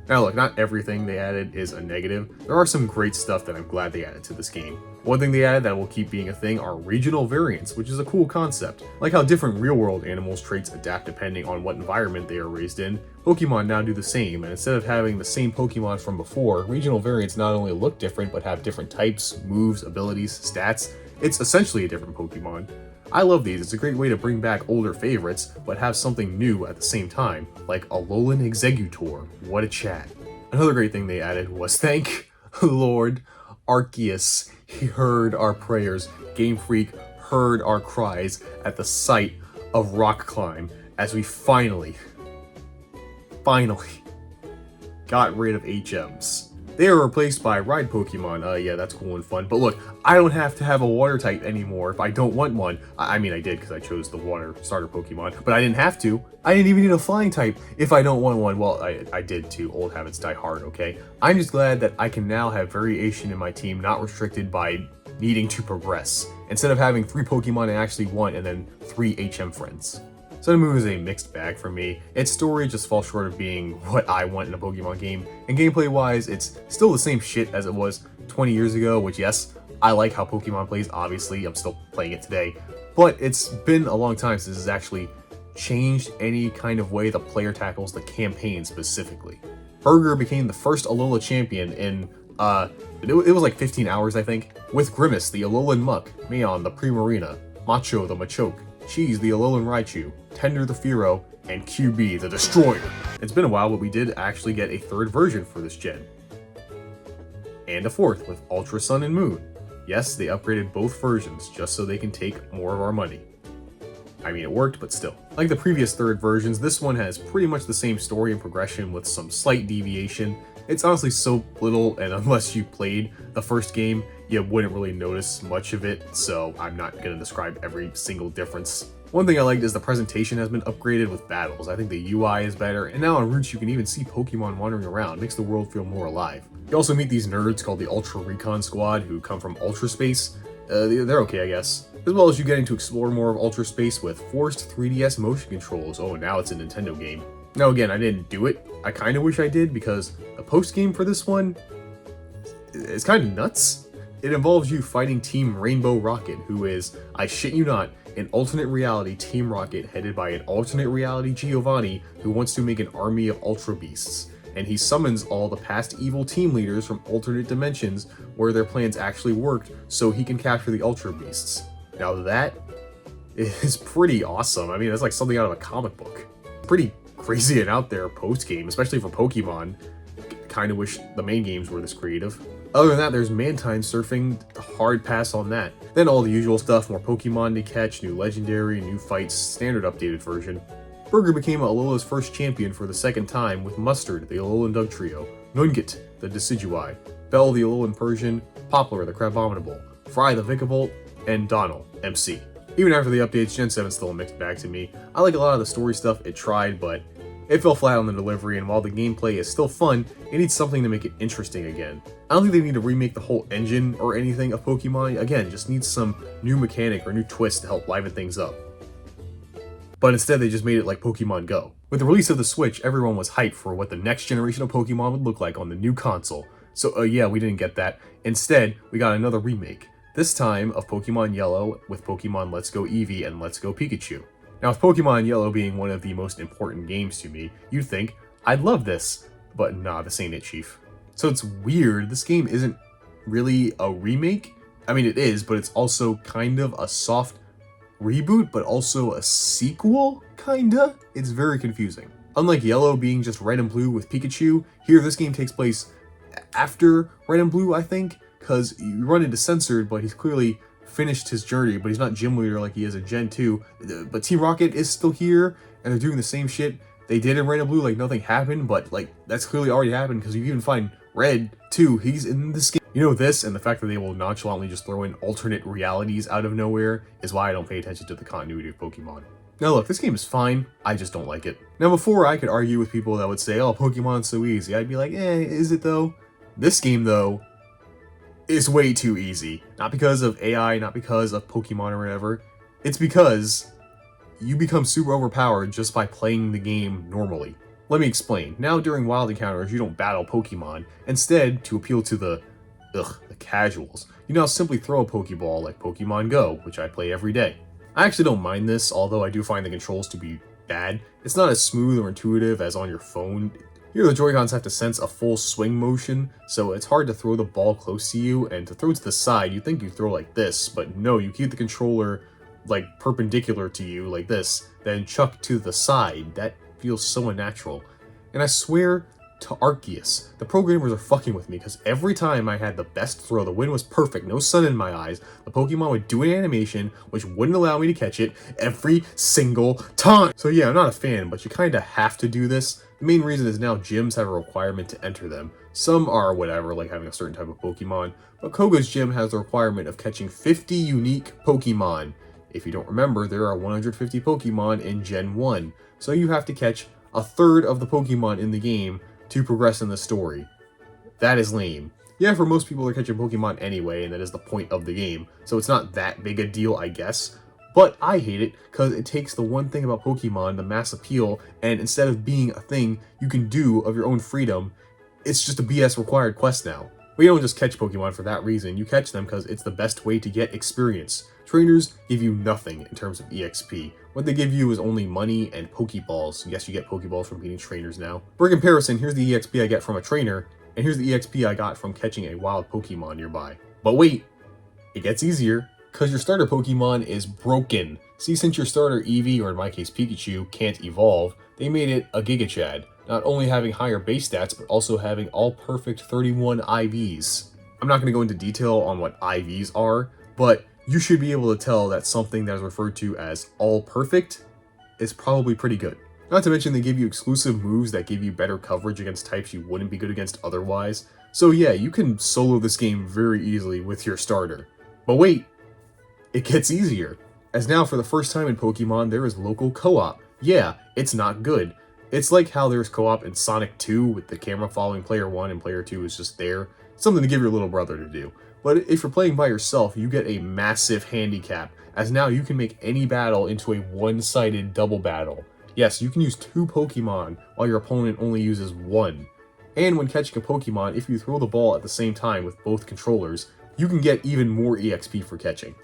Now look, not everything they added is a negative. There are some great stuff that I'm glad they added to this game. One thing they added that will keep being a thing are regional variants, which is a cool concept. Like how different real-world animals' traits adapt depending on what environment they are raised in, Pokemon now do the same, and instead of having the same Pokemon from before, regional variants not only look different but have different types, moves, abilities, stats. It's essentially a different Pokemon. I love these. It's a great way to bring back older favorites, but have something new at the same time, like Alolan Exeggutor. What a chat. Another great thing they added was thank Lord Arceus. He heard our prayers. Game Freak heard our cries at the sight of Rock Climb as we finally got rid of HMs. They are replaced by Ride Pokemon. Yeah, that's cool and fun. But look, I don't have to have a Water type anymore if I don't want one. I mean, I did because I chose the Water starter Pokemon, but I didn't have to. I didn't even need a Flying type if I don't want one. Well, I did too. Old habits die hard, okay? I'm just glad that I can now have variation in my team, not restricted by needing to progress, instead of having 3 Pokemon I actually want and then 3 HM friends. Sun and Moon is a mixed bag for me. Its story just falls short of being what I want in a Pokemon game, and gameplay wise, it's still the same shit as it was 20 years ago, which yes, I like how Pokemon plays, obviously, I'm still playing it today, but it's been a long time since it's actually changed any kind of way the player tackles the campaign specifically. Burger became the first Alola champion in, it was like 15 hours I think, with Grimace, the Alolan Muck, Mayon, the Primarina, Macho, the Machoke, Cheese, the Alolan Raichu, Tender, the Fearow, and QB, the Destroyer. It's been a while, but we did actually get a third version for this gen. And a fourth with Ultra Sun and Moon. Yes, they upgraded both versions just so they can take more of our money. I mean, it worked, but still. Like the previous third versions, this one has pretty much the same story and progression with some slight deviation. It's honestly so little, and unless you played the first game, you wouldn't really notice much of it, so I'm not going to describe every single difference. One thing I liked is the presentation has been upgraded with battles. I think the UI is better, and now on routes you can even see Pokemon wandering around. It makes the world feel more alive. You also meet these nerds called the Ultra Recon Squad who come from Ultra Space. They're okay, I guess. As well as you getting to explore more of Ultra Space with forced 3DS motion controls. Oh, now it's a Nintendo game. Now again, I didn't do it. I kind of wish I did because the post-game for this one is kind of nuts. It involves you fighting Team Rainbow Rocket, who is, I shit you not, an alternate reality Team Rocket headed by an alternate reality Giovanni who wants to make an army of Ultra Beasts. And he summons all the past evil team leaders from alternate dimensions where their plans actually worked so he can capture the Ultra Beasts. Now that is pretty awesome. I mean, it's like something out of a comic book. Pretty crazy and out there post-game, especially for Pokemon. Kinda wish the main games were this creative. Other than that, there's Mantine surfing, hard pass on that. Then all the usual stuff, more Pokemon to catch, new legendary, new fights, standard updated version. Burger became Alola's first champion for the second time with Mustard, the Alolan Dugtrio, Nungut, the Decidueye, Bell, the Alolan Persian, Poplar, the Crabominable, Fry, the Vikavolt, and Donald, MC. Even after the updates, Gen 7's still a mixed bag to me. I like a lot of the story stuff it tried, but it fell flat on the delivery, and while the gameplay is still fun, it needs something to make it interesting again. I don't think they need to remake the whole engine or anything of Pokemon. Again, just needs some new mechanic or new twist to help liven things up. But instead they just made it like Pokemon Go. With the release of the Switch, everyone was hyped for what the next generation of Pokemon would look like on the new console. So yeah, we didn't get that. Instead, we got another remake. This time of Pokemon Yellow with Pokemon Let's Go Eevee and Let's Go Pikachu. Now with Pokemon Yellow being one of the most important games to me, you'd think, I'd love this. But nah, this ain't it, Chief. So it's weird, this game isn't really a remake. I mean it is, but it's also kind of a soft reboot, but also a sequel, kinda? It's very confusing. Unlike Yellow being just Red and Blue with Pikachu, here this game takes place after Red and Blue, I think, because you run into Censored, but he's clearly finished his journey, but he's not gym leader like he is in Gen 2. But Team Rocket is still here, and they're doing the same shit they did in Red and Blue, like nothing happened, but like that's clearly already happened, because you even find Red, too, he's in this game. You know, this and the fact that they will nonchalantly just throw in alternate realities out of nowhere is why I don't pay attention to the continuity of Pokemon. Now look, this game is fine, I just don't like it. Now before I could argue with people that would say, oh, Pokemon's so easy, I'd be like, is it though? This game though, is way too easy. Not because of AI, not because of Pokemon or whatever, it's because you become super overpowered just by playing the game normally. Let me explain. Now during wild encounters, you don't battle Pokemon. Instead, to appeal to the casuals, you now simply throw a Pokeball like Pokemon Go, which I play every day. I actually don't mind this, although I do find the controls to be bad. It's not as smooth or intuitive as on your phone. Here the Joy-Cons have to sense a full swing motion, so it's hard to throw the ball close to you, and to throw to the side, you think you throw like this, but no, you keep the controller like perpendicular to you like this, then chuck to the side. That feels so unnatural. And I swear to Arceus, the programmers are fucking with me, because every time I had the best throw, the wind was perfect, no sun in my eyes, the Pokemon would do an animation which wouldn't allow me to catch it every single time. So yeah, I'm not a fan, but you kinda have to do this. The main reason is now gyms have a requirement to enter them. Some are whatever, like having a certain type of Pokemon, but Koga's gym has the requirement of catching 50 unique Pokemon. If you don't remember, there are 150 Pokemon in Gen 1, so you have to catch a third of the Pokemon in the game to progress in the story. That is lame. Yeah, for most people they're catching Pokemon anyway, and that is the point of the game, so it's not that big a deal, I guess, But I hate it because it takes the one thing about Pokemon, the mass appeal, and instead of being a thing you can do of your own freedom, it's just a BS required quest now. But you don't just catch Pokemon for that reason, you catch them because it's the best way to get experience. Trainers give you nothing in terms of EXP. What they give you is only money and Pokeballs. Yes, you get Pokeballs from beating trainers now. For comparison, here's the EXP I get from a trainer, and here's the EXP I got from catching a wild Pokemon nearby. But wait, it gets easier, because your starter Pokemon is broken. See, since your starter Eevee, or in my case Pikachu, can't evolve, they made it a Giga Chad, not only having higher base stats, but also having all perfect 31 IVs. I'm not going to go into detail on what IVs are, but you should be able to tell that something that is referred to as all perfect is probably pretty good. Not to mention they give you exclusive moves that give you better coverage against types you wouldn't be good against otherwise. So yeah, you can solo this game very easily with your starter. But wait, it gets easier. As now for the first time in Pokemon, there is local co-op. Yeah, it's not good. It's like how there's co-op in Sonic 2 with the camera following player 1 and player 2 is just there. Something to give your little brother to do. But if you're playing by yourself, you get a massive handicap, as now you can make any battle into a one-sided double battle. Yes, you can use 2 Pokemon while your opponent only uses 1. And when catching a Pokemon, if you throw the ball at the same time with both controllers, you can get even more EXP for catching.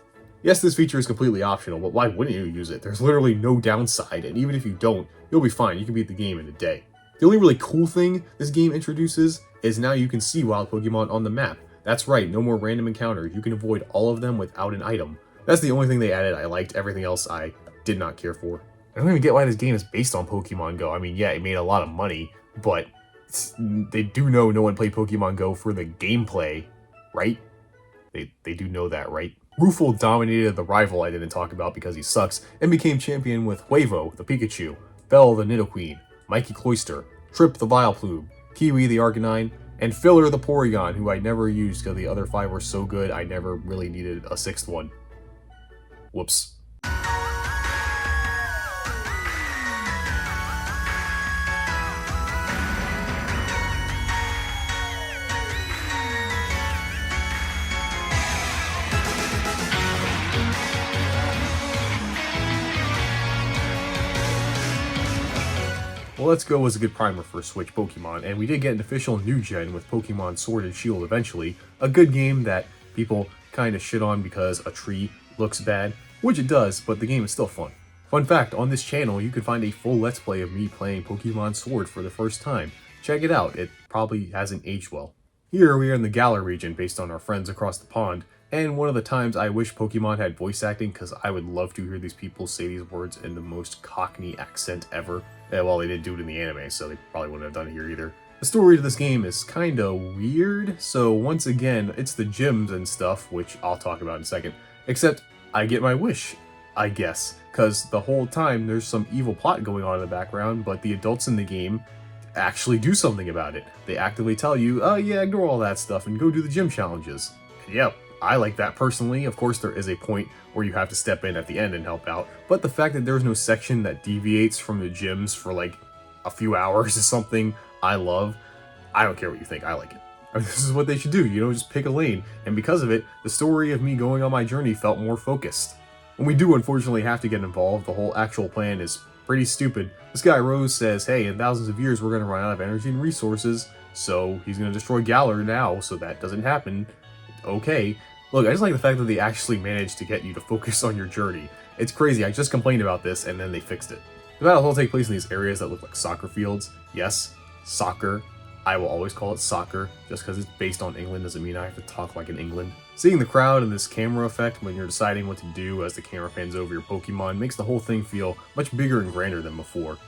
Yes, this feature is completely optional, but why wouldn't you use it? There's literally no downside, and even if you don't, you'll be fine. You can beat the game in a day. The only really cool thing this game introduces is now you can see wild Pokemon on the map. That's right, no more random encounters. You can avoid all of them without an item. That's the only thing they added I liked. Everything else I did not care for. I don't even get why this game is based on Pokemon Go. I mean, yeah, it made a lot of money, but they do know no one played Pokemon Go for the gameplay, right? They do know that, right? Rufel dominated the rival I didn't talk about because he sucks, and became champion with Huevo, the Pikachu, Belle the Nidoqueen, Mikey Cloyster, Trip the Vileplume, Kiwi the Arcanine, and Filler the Porygon, who I never used because the other 5 were so good I never really needed a 6th one. Whoops. Well, Let's Go was a good primer for Switch Pokemon, and we did get an official new gen with Pokemon Sword and Shield eventually, a good game that people kinda shit on because a tree looks bad, which it does, but the game is still fun. Fun fact, on this channel you can find a full Let's Play of me playing Pokemon Sword for the first time. Check it out, it probably hasn't aged well. Here we are in the Galar region based on our friends across the pond, and one of the times I wish Pokemon had voice acting because I would love to hear these people say these words in the most Cockney accent ever. Well, they didn't do it in the anime, so they probably wouldn't have done it here either. The story to this game is kinda weird, so once again, it's the gyms and stuff, which I'll talk about in a second, except I get my wish, I guess, because the whole time there's some evil plot going on in the background, but the adults in the game actually do something about it. They actively tell you, oh yeah, ignore all that stuff and go do the gym challenges. And yep, I like that personally. Of course, there is a point where you have to step in at the end and help out, but the fact that there's no section that deviates from the gyms for like a few hours is something I love. I don't care what you think, I like it. I mean, this is what they should do, you know, just pick a lane, and because of it, the story of me going on my journey felt more focused. When we do unfortunately have to get involved, the whole actual plan is pretty stupid. This guy Rose says, hey, in thousands of years we're going to run out of energy and resources, so he's going to destroy Galar now, so that doesn't happen. Okay. Look, I just like the fact that they actually managed to get you to focus on your journey. It's crazy, I just complained about this and then they fixed it. The battles all take place in these areas that look like soccer fields. Yes, soccer. I will always call it soccer. Just because it's based on England doesn't mean I have to talk like in England. Seeing the crowd and this camera effect when you're deciding what to do as the camera pans over your Pokemon makes the whole thing feel much bigger and grander than before.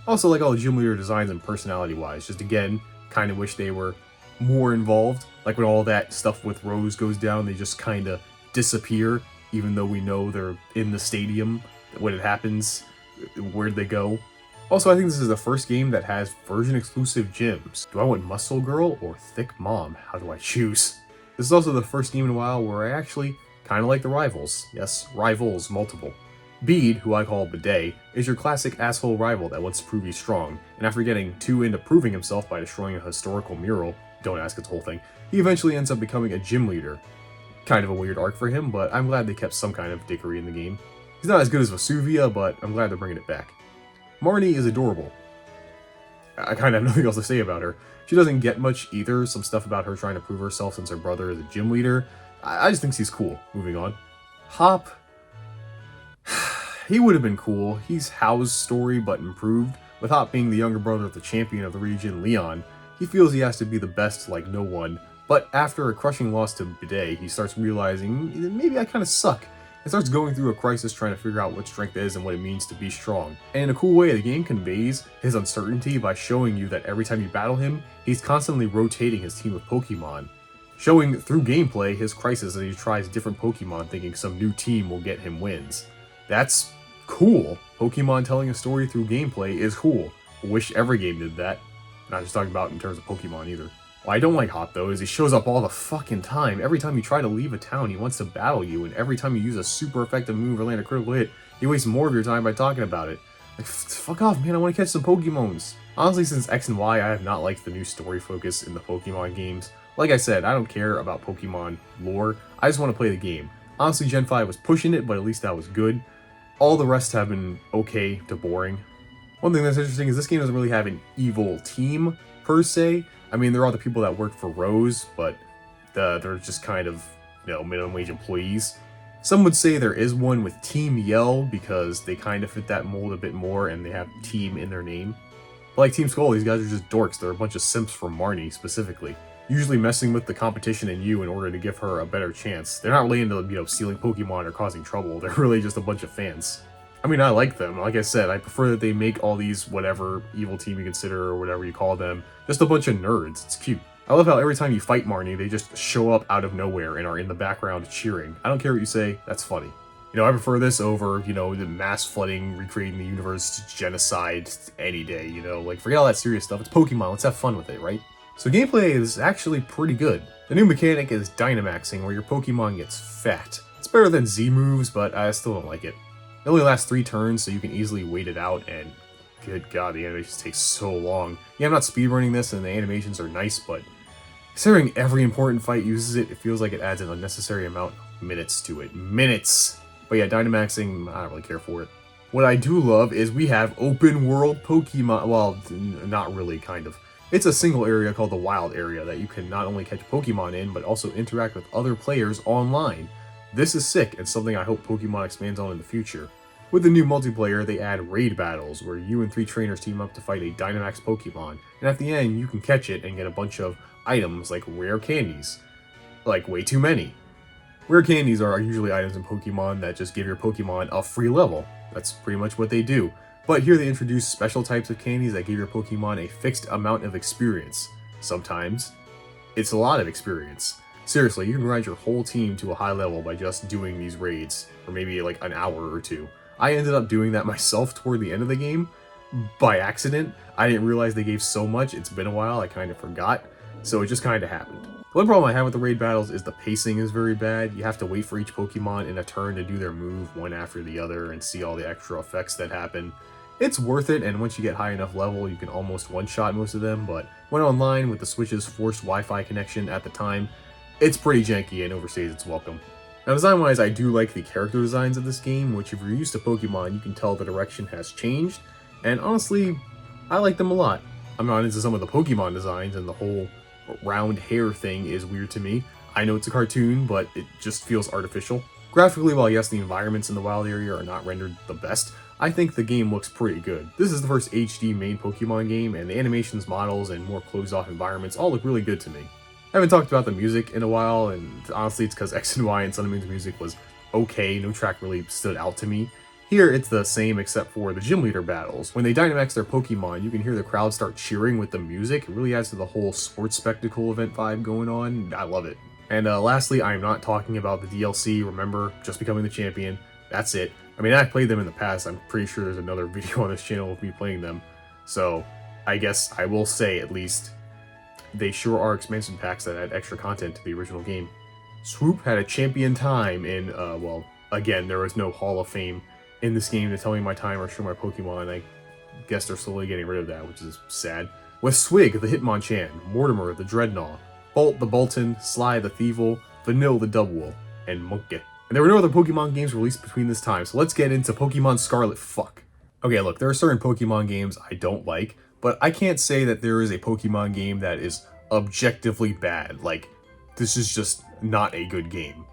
Also like all the gym leader designs and personality wise, just again, kind of wish they were more involved. Like when all that stuff with Rose goes down, they just kind of disappear, even though we know they're in the stadium when it happens. Where'd they go? Also, I think this is the first game that has version-exclusive gyms. Do I want Muscle Girl or Thick Mom? How do I choose? This is also the first game in a while where I actually kind of like the rivals. Yes, rivals, multiple. Bede, who I call Bidet, is your classic asshole rival that wants to prove he's strong, and after getting too into proving himself by destroying a historical mural, don't ask it's the whole thing, he eventually ends up becoming a gym leader. Kind of a weird arc for him, but I'm glad they kept some kind of dickery in the game. He's He's not as good as Vesuvia, but I'm glad they're bringing it back. Marnie is adorable. I kind of have nothing else to say about her. She doesn't get much either, some stuff about her trying to prove herself since her brother is a gym leader. I just think she's cool. Moving on. Hop. He would have been cool. He's Hao's story, but improved. With Hop being the younger brother of the champion of the region, Leon, he feels he has to be the best like no one. But after a crushing loss to Bidet, he starts realizing, maybe I kind of suck. And starts going through a crisis trying to figure out what strength is and what it means to be strong. And in a cool way, the game conveys his uncertainty by showing you that every time you battle him, he's constantly rotating his team of Pokemon. Showing through gameplay his crisis as he tries different Pokemon thinking some new team will get him wins. That's cool. Pokemon telling a story through gameplay is cool. I wish every game did that. Not just talking about in terms of Pokemon either. What I don't like Hop though is he shows up all the fucking time. Every time you try to leave a town, he wants to battle you, and every time you use a super effective move or land a critical hit, he wastes more of your time by talking about it. Like, fuck off, man, I want to catch some Pokemons. Honestly, since X and Y, I have not liked the new story focus in the Pokemon games. Like I said, I don't care about Pokemon lore, I just want to play the game. Honestly, Gen 5 was pushing it, but at least that was good. All the rest have been okay to boring. One thing that's interesting is this game doesn't really have an evil team, per se. I mean, there are the people that work for Rose, but they're just kind of, minimum wage employees. Some would say there is one with Team Yell, because they kind of fit that mold a bit more, and they have team in their name. But like Team Skull, these guys are just dorks. They're a bunch of simps for Marnie, specifically. Usually messing with the competition in you in order to give her a better chance. They're not really into, stealing Pokemon or causing trouble. They're really just a bunch of fans. I mean, I like them. Like I said, I prefer that they make all these whatever evil team you consider or whatever you call them just a bunch of nerds. It's cute. I love how every time you fight Marnie, they just show up out of nowhere and are in the background cheering. I don't care what you say, that's funny. I prefer this over, the mass flooding, recreating the universe, genocide any day, like forget all that serious stuff. It's Pokemon, let's have fun with it, right? So gameplay is actually pretty good. The new mechanic is Dynamaxing, where your Pokemon gets fat. It's better than Z moves, but I still don't like it. It only lasts 3 turns, so you can easily wait it out, and good god, the animations take so long. Yeah, I'm not speedrunning this, and the animations are nice, but considering every important fight uses it, it feels like it adds an unnecessary amount of minutes to it. Minutes! But yeah, Dynamaxing, I don't really care for it. What I do love is we have open world Pokemon, well, not really, kind of. It's a single area called the Wild Area that you can not only catch Pokemon in, but also interact with other players online. This is sick, and something I hope Pokemon expands on in the future. With the new multiplayer, they add raid battles, where you and 3 trainers team up to fight a Dynamax Pokemon, and at the end, you can catch it and get a bunch of items like rare candies. Like, way too many. Rare candies are usually items in Pokemon that just give your Pokemon a free level. That's pretty much what they do. But here they introduce special types of candies that give your Pokemon a fixed amount of experience. Sometimes, it's a lot of experience. Seriously, you can grind your whole team to a high level by just doing these raids, or maybe like an hour or 2. I ended up doing that myself toward the end of the game, by accident. I didn't realize they gave so much, it's been a while, I kind of forgot, so it just kind of happened. The one problem I have with the raid battles is the pacing is very bad. You have to wait for each Pokemon in a turn to do their move one after the other and see all the extra effects that happen. It's worth it, and once you get high enough level, you can almost one-shot most of them, but when online with the Switch's forced Wi-Fi connection at the time, it's pretty janky and overstays its welcome. Now design-wise, I do like the character designs of this game, which if you're used to Pokemon, you can tell the direction has changed, and honestly, I like them a lot. I'm not into some of the Pokemon designs, and the whole round hair thing is weird to me. I know it's a cartoon, but it just feels artificial. Graphically, while yes, the environments in the wild area are not rendered the best, I think the game looks pretty good. This is the first HD main Pokemon game, and the animations, models, and more closed-off environments all look really good to me. I haven't talked about the music in a while, and honestly it's because X and Y and Sun and Moon's music was okay, no track really stood out to me. Here it's the same except for the gym leader battles. When they Dynamax their Pokemon, you can hear the crowd start cheering with the music. It really adds to the whole sports spectacle event vibe going on. I love it. And lastly, I'm not talking about the DLC, remember, just becoming the champion. That's it. I mean, I've played them in the past. I'm pretty sure there's another video on this channel of me playing them. So, I guess I will say, at least, they sure are expansion packs that add extra content to the original game. Swoop had a champion time in, well, again, there was no Hall of Fame in this game to tell me my time or show my Pokemon. I guess they're slowly getting rid of that, which is sad. With Swig, the Hitmonchan, Mortimer, the Dreadnought, Bolt the Bolton, Sly the Thievul, Vanille the Dubwool, and Munkit And there were no other Pokemon games released between this time, so let's get into Pokemon Scarlet fuck. Okay, look, there are certain Pokemon games I don't like, but I can't say that there is a Pokemon game that is objectively bad. Like, this is just not a good game.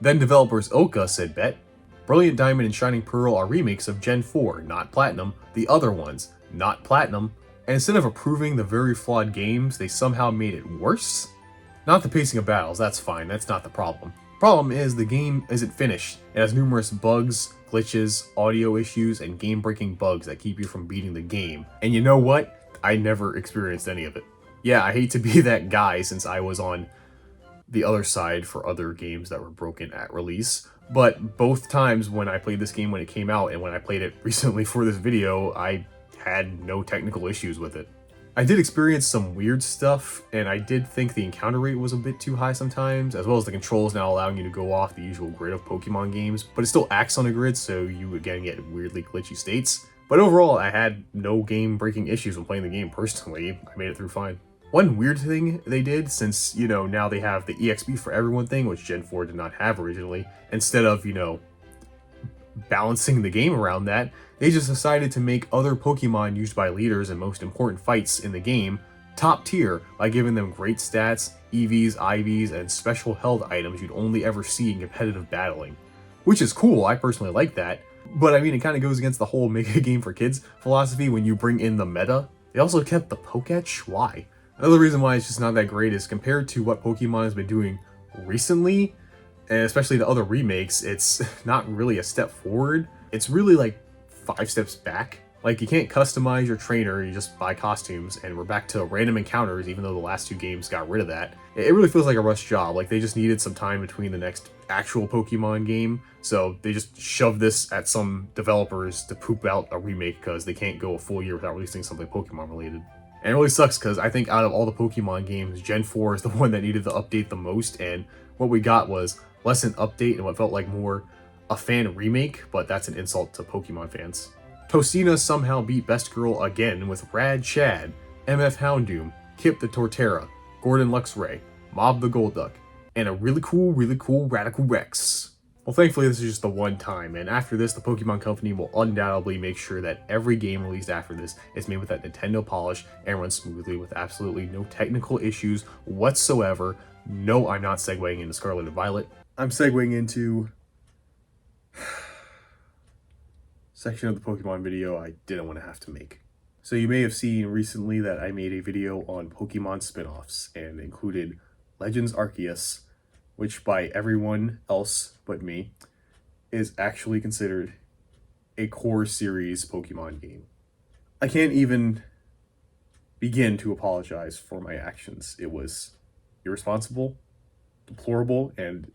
Then developers Oka said, bet. Brilliant Diamond and Shining Pearl are remakes of Gen 4, not Platinum, the other ones, not Platinum, and instead of improving the very flawed games, they somehow made it worse? Not the pacing of battles, that's fine, that's not the problem. Problem is, the game isn't finished. It has numerous bugs, glitches, audio issues, and game-breaking bugs that keep you from beating the game. And you know what? I never experienced any of it. Yeah, I hate to be that guy since I was on the other side for other games that were broken at release, but both times when I played this game when it came out and when I played it recently for this video, I had no technical issues with it. I did experience some weird stuff, and I did think the encounter rate was a bit too high sometimes, as well as the controls now allowing you to go off the usual grid of Pokemon games, but it still acts on a grid, so you again get weirdly glitchy states. But overall, I had no game-breaking issues when playing the game personally. I made it through fine. One weird thing they did, since, you know, now they have the EXP for everyone thing, which Gen 4 did not have originally, instead of, you know, balancing the game around that, they just decided to make other Pokemon used by leaders and most important fights in the game top tier by giving them great stats, EVs, IVs, and special held items you'd only ever see in competitive battling. Which is cool, I personally like that, but I mean it kind of goes against the whole make a game for kids philosophy when you bring in the meta. They also kept the Poketch, why? Another reason why it's just not that great is compared to what Pokemon has been doing recently, and especially the other remakes, it's not really a step forward. It's really like 5 steps back. Like, you can't customize your trainer, you just buy costumes, and we're back to random encounters, even though the last 2 games got rid of that. It really feels like a rushed job. Like, they just needed some time between the next actual Pokemon game, so they just shoved this at some developers to poop out a remake because they can't go a full year without releasing something Pokemon related. And it really sucks because I think out of all the Pokemon games, Gen 4 is the one that needed to update the most, and what we got was less an update and what felt like more a fan remake, but that's an insult to Pokemon fans. Tocina somehow beat Best Girl again with Rad Chad, MF Houndoom, Kip the Torterra, Gordon Luxray, Mob the Golduck, and a really cool Radical Rex. Well, thankfully this is just the one time, and after this the Pokemon Company will undoubtedly make sure that every game released after this is made with that Nintendo polish and runs smoothly with absolutely no technical issues whatsoever. No, I'm not segueing into Scarlet and Violet. I'm segueing into section of the Pokemon video I didn't want to have to make. So you may have seen recently that I made a video on Pokemon spin-offs and included Legends Arceus, which by everyone else but me is actually considered a core series Pokemon game. I can't even begin to apologize for my actions. It was irresponsible, deplorable, and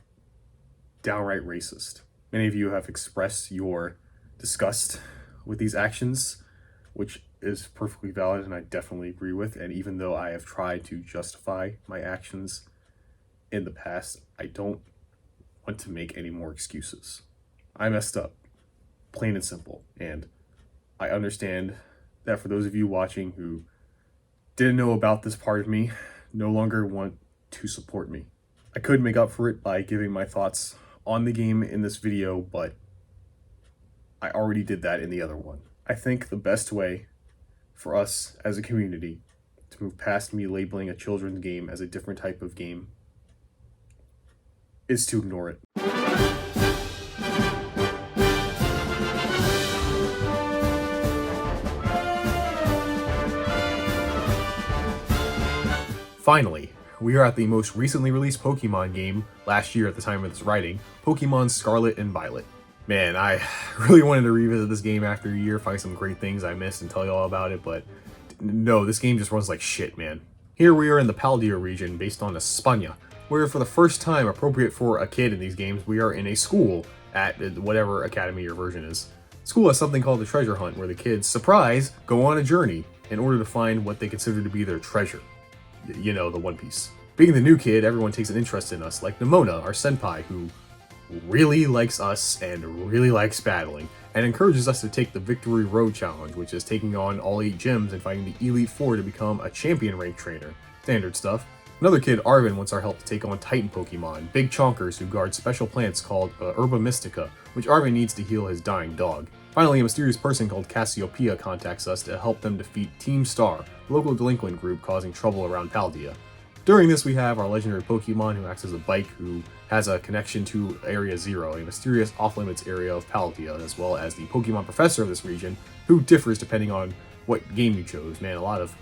downright racist. Many of you have expressed your disgust with these actions, which is perfectly valid and I definitely agree with, and even though I have tried to justify my actions in the past, I don't want to make any more excuses. I messed up, plain and simple, and I understand that for those of you watching who didn't know about this part of me, no longer want to support me. I could make up for it by giving my thoughts on the game in this video, but I already did that in the other one. I think the best way for us as a community to move past me labeling a children's game as a different type of game is to ignore it. Finally, we are at the most recently released Pokemon game last year at the time of this writing, Pokemon Scarlet and Violet. Man, I really wanted to revisit this game after a year, find some great things I missed and tell you all about it, but no, this game just runs like shit, man. Here we are in the Paldea region based on España, where for the first time appropriate for a kid in these games, we are in a school at whatever academy your version is. School has something called the treasure hunt, where the kids, surprise, go on a journey in order to find what they consider to be their treasure. You know, the One Piece. Being the new kid, everyone takes an interest in us, like Nimona, our senpai, who really likes us and really likes battling, and encourages us to take the Victory Road Challenge, which is taking on all 8 gyms and fighting the Elite Four to become a champion rank trainer. Standard stuff. Another kid, Arvin, wants our help to take on Titan Pokemon, big chonkers who guard special plants called Herba Mystica, which Arvin needs to heal his dying dog. Finally, a mysterious person called Cassiopeia contacts us to help them defeat Team Star, a local delinquent group causing trouble around Paldea. During this, we have our legendary Pokemon who acts as a bike who has a connection to Area Zero, a mysterious off-limits area of Paldea, as well as the Pokemon Professor of this region, who differs depending on what game you chose. Man, a lot of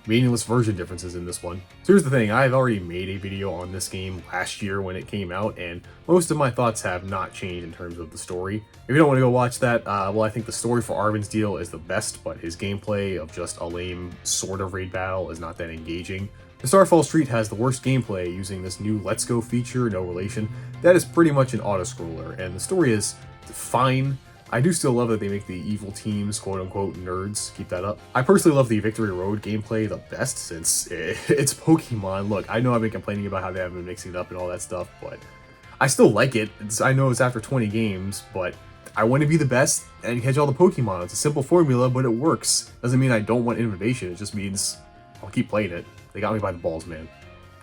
meaningless version differences in this one. So here's the thing, I've already made a video on this game last year when it came out, and most of my thoughts have not changed in terms of the story. If you don't want to go watch that, well, I think the story for Arvin's deal is the best, but his gameplay of just a lame sort of raid battle is not that engaging. The Starfall Street has the worst gameplay using this new Let's Go feature, no relation. That is pretty much an auto-scroller, and the story is fine. I do still love that they make the evil teams quote-unquote nerds, keep that up. I personally love the Victory Road gameplay the best since it's Pokemon. Look, I know I've been complaining about how they haven't been mixing it up and all that stuff, but I still like it. I know it's after 20 games, but I want to be the best and catch all the Pokemon. It's a simple formula, but it works. Doesn't mean I don't want innovation, it just means I'll keep playing it. They got me by the balls, man.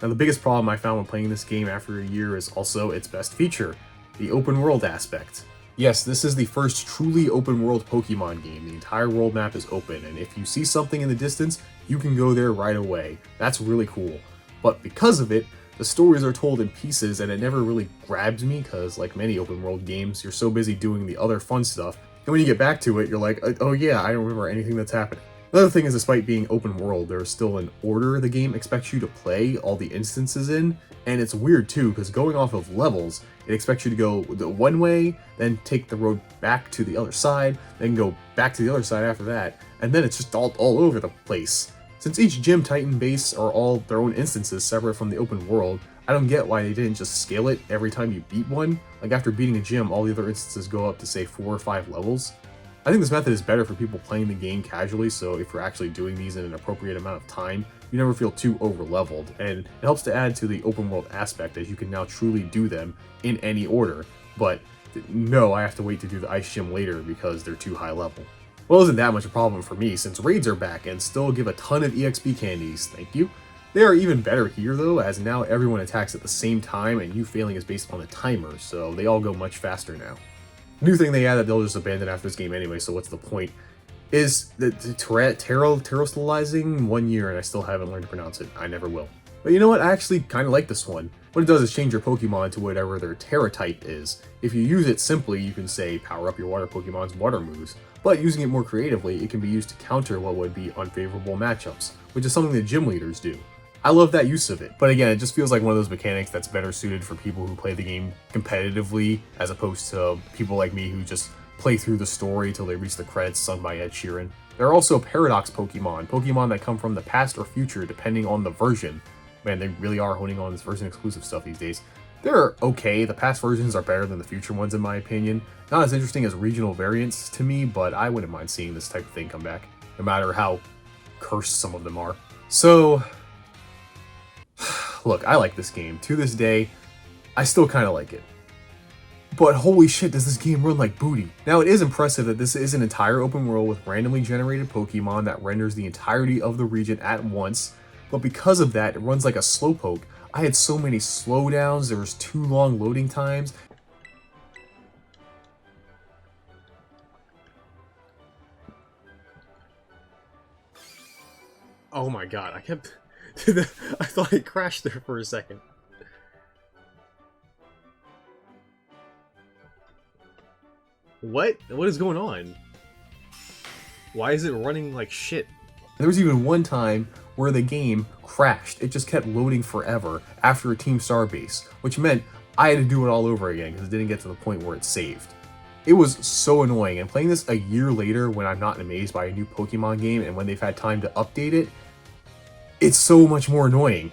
Now the biggest problem I found when playing this game after a year is also its best feature, the open world aspect. Yes, this is the first truly open world Pokemon game. The entire world map is open, and if you see something in the distance, you can go there right away. That's really cool. But because of it, the stories are told in pieces and it never really grabs me because, like many open world games, you're so busy doing the other fun stuff, and when you get back to it, you're like, oh yeah, I don't remember anything that's happening. Another thing is, despite being open world, there's still an order the game expects you to play all the instances in, and it's weird too, because going off of levels, it expects you to go the one way, then take the road back to the other side, then go back to the other side after that, and then it's just all over the place. Since each gym Titan base are all their own instances separate from the open world, I don't get why they didn't just scale it every time you beat one. Like after beating a gym, all the other instances go up to say 4 or 5 levels. I think this method is better for people playing the game casually, so if you're actually doing these in an appropriate amount of time, you never feel too over-leveled, and it helps to add to the open world aspect as you can now truly do them in any order, but no, I have to wait to do the ice gym later because they're too high level. Well, isn't that much a problem for me since raids are back and still give a ton of EXP candies, thank you. They are even better here though, as now everyone attacks at the same time and you failing is based on a timer, so they all go much faster now. New thing they add that they'll just abandon after this game anyway, so what's the point, is the Terastallizing 1 year and I still haven't learned to pronounce it. I never will. But you know what, I actually kind of like this one. What it does is change your Pokemon to whatever their Terra type is. If you use it simply, you can say power up your water Pokemon's water moves, but using it more creatively, it can be used to counter what would be unfavorable matchups, which is something that gym leaders do. I love that use of it, but again, it just feels like one of those mechanics that's better suited for people who play the game competitively, as opposed to people like me who just play through the story till they reach the credits sung by Ed Sheeran. There are also Paradox Pokemon that come from the past or future depending on the version. Man, they really are honing on this version exclusive stuff these days. They're okay, the past versions are better than the future ones in my opinion. Not as interesting as regional variants to me, but I wouldn't mind seeing this type of thing come back, no matter how cursed some of them are. So, look, I like this game. To this day, I still kind of like it. But holy shit, does this game run like booty. Now, it is impressive that this is an entire open world with randomly generated Pokemon that renders the entirety of the region at once, but because of that, it runs like a slowpoke. I had so many slowdowns, there was too long loading times. Oh my god, I thought it crashed there for a second. What? What is going on? Why is it running like shit? There was even one time where the game crashed. It just kept loading forever after a Team Star base, which meant I had to do it all over again because it didn't get to the point where it saved. It was so annoying, and playing this a year later when I'm not amazed by a new Pokemon game and when they've had time to update it, it's so much more annoying.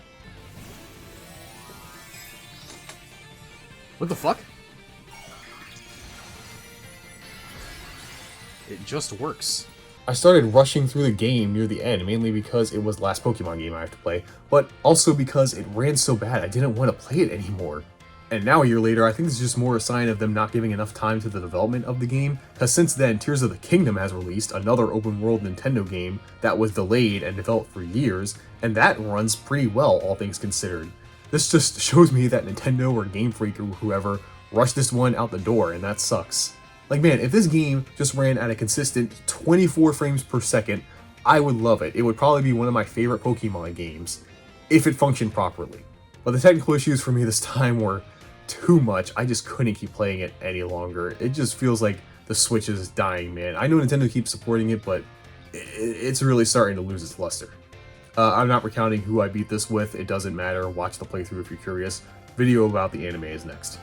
What the fuck? It just works. I started rushing through the game near the end, mainly because it was the last Pokemon game I have to play, but also because it ran so bad I didn't want to play it anymore. And now a year later, I think this is just more a sign of them not giving enough time to the development of the game, because since then, Tears of the Kingdom has released, another open world Nintendo game that was delayed and developed for years, and that runs pretty well, all things considered. This just shows me that Nintendo or Game Freak or whoever rushed this one out the door, and that sucks. Like man, if this game just ran at a consistent 24 frames per second, I would love it. It would probably be one of my favorite Pokemon games, if it functioned properly. But the technical issues for me this time were too much. I just couldn't keep playing it any longer. It just feels like the Switch is dying, man. I know Nintendo keeps supporting it, but it's really starting to lose its luster. I'm not recounting who I beat this with. It doesn't matter. Watch the playthrough if you're curious. Video about the anime is next.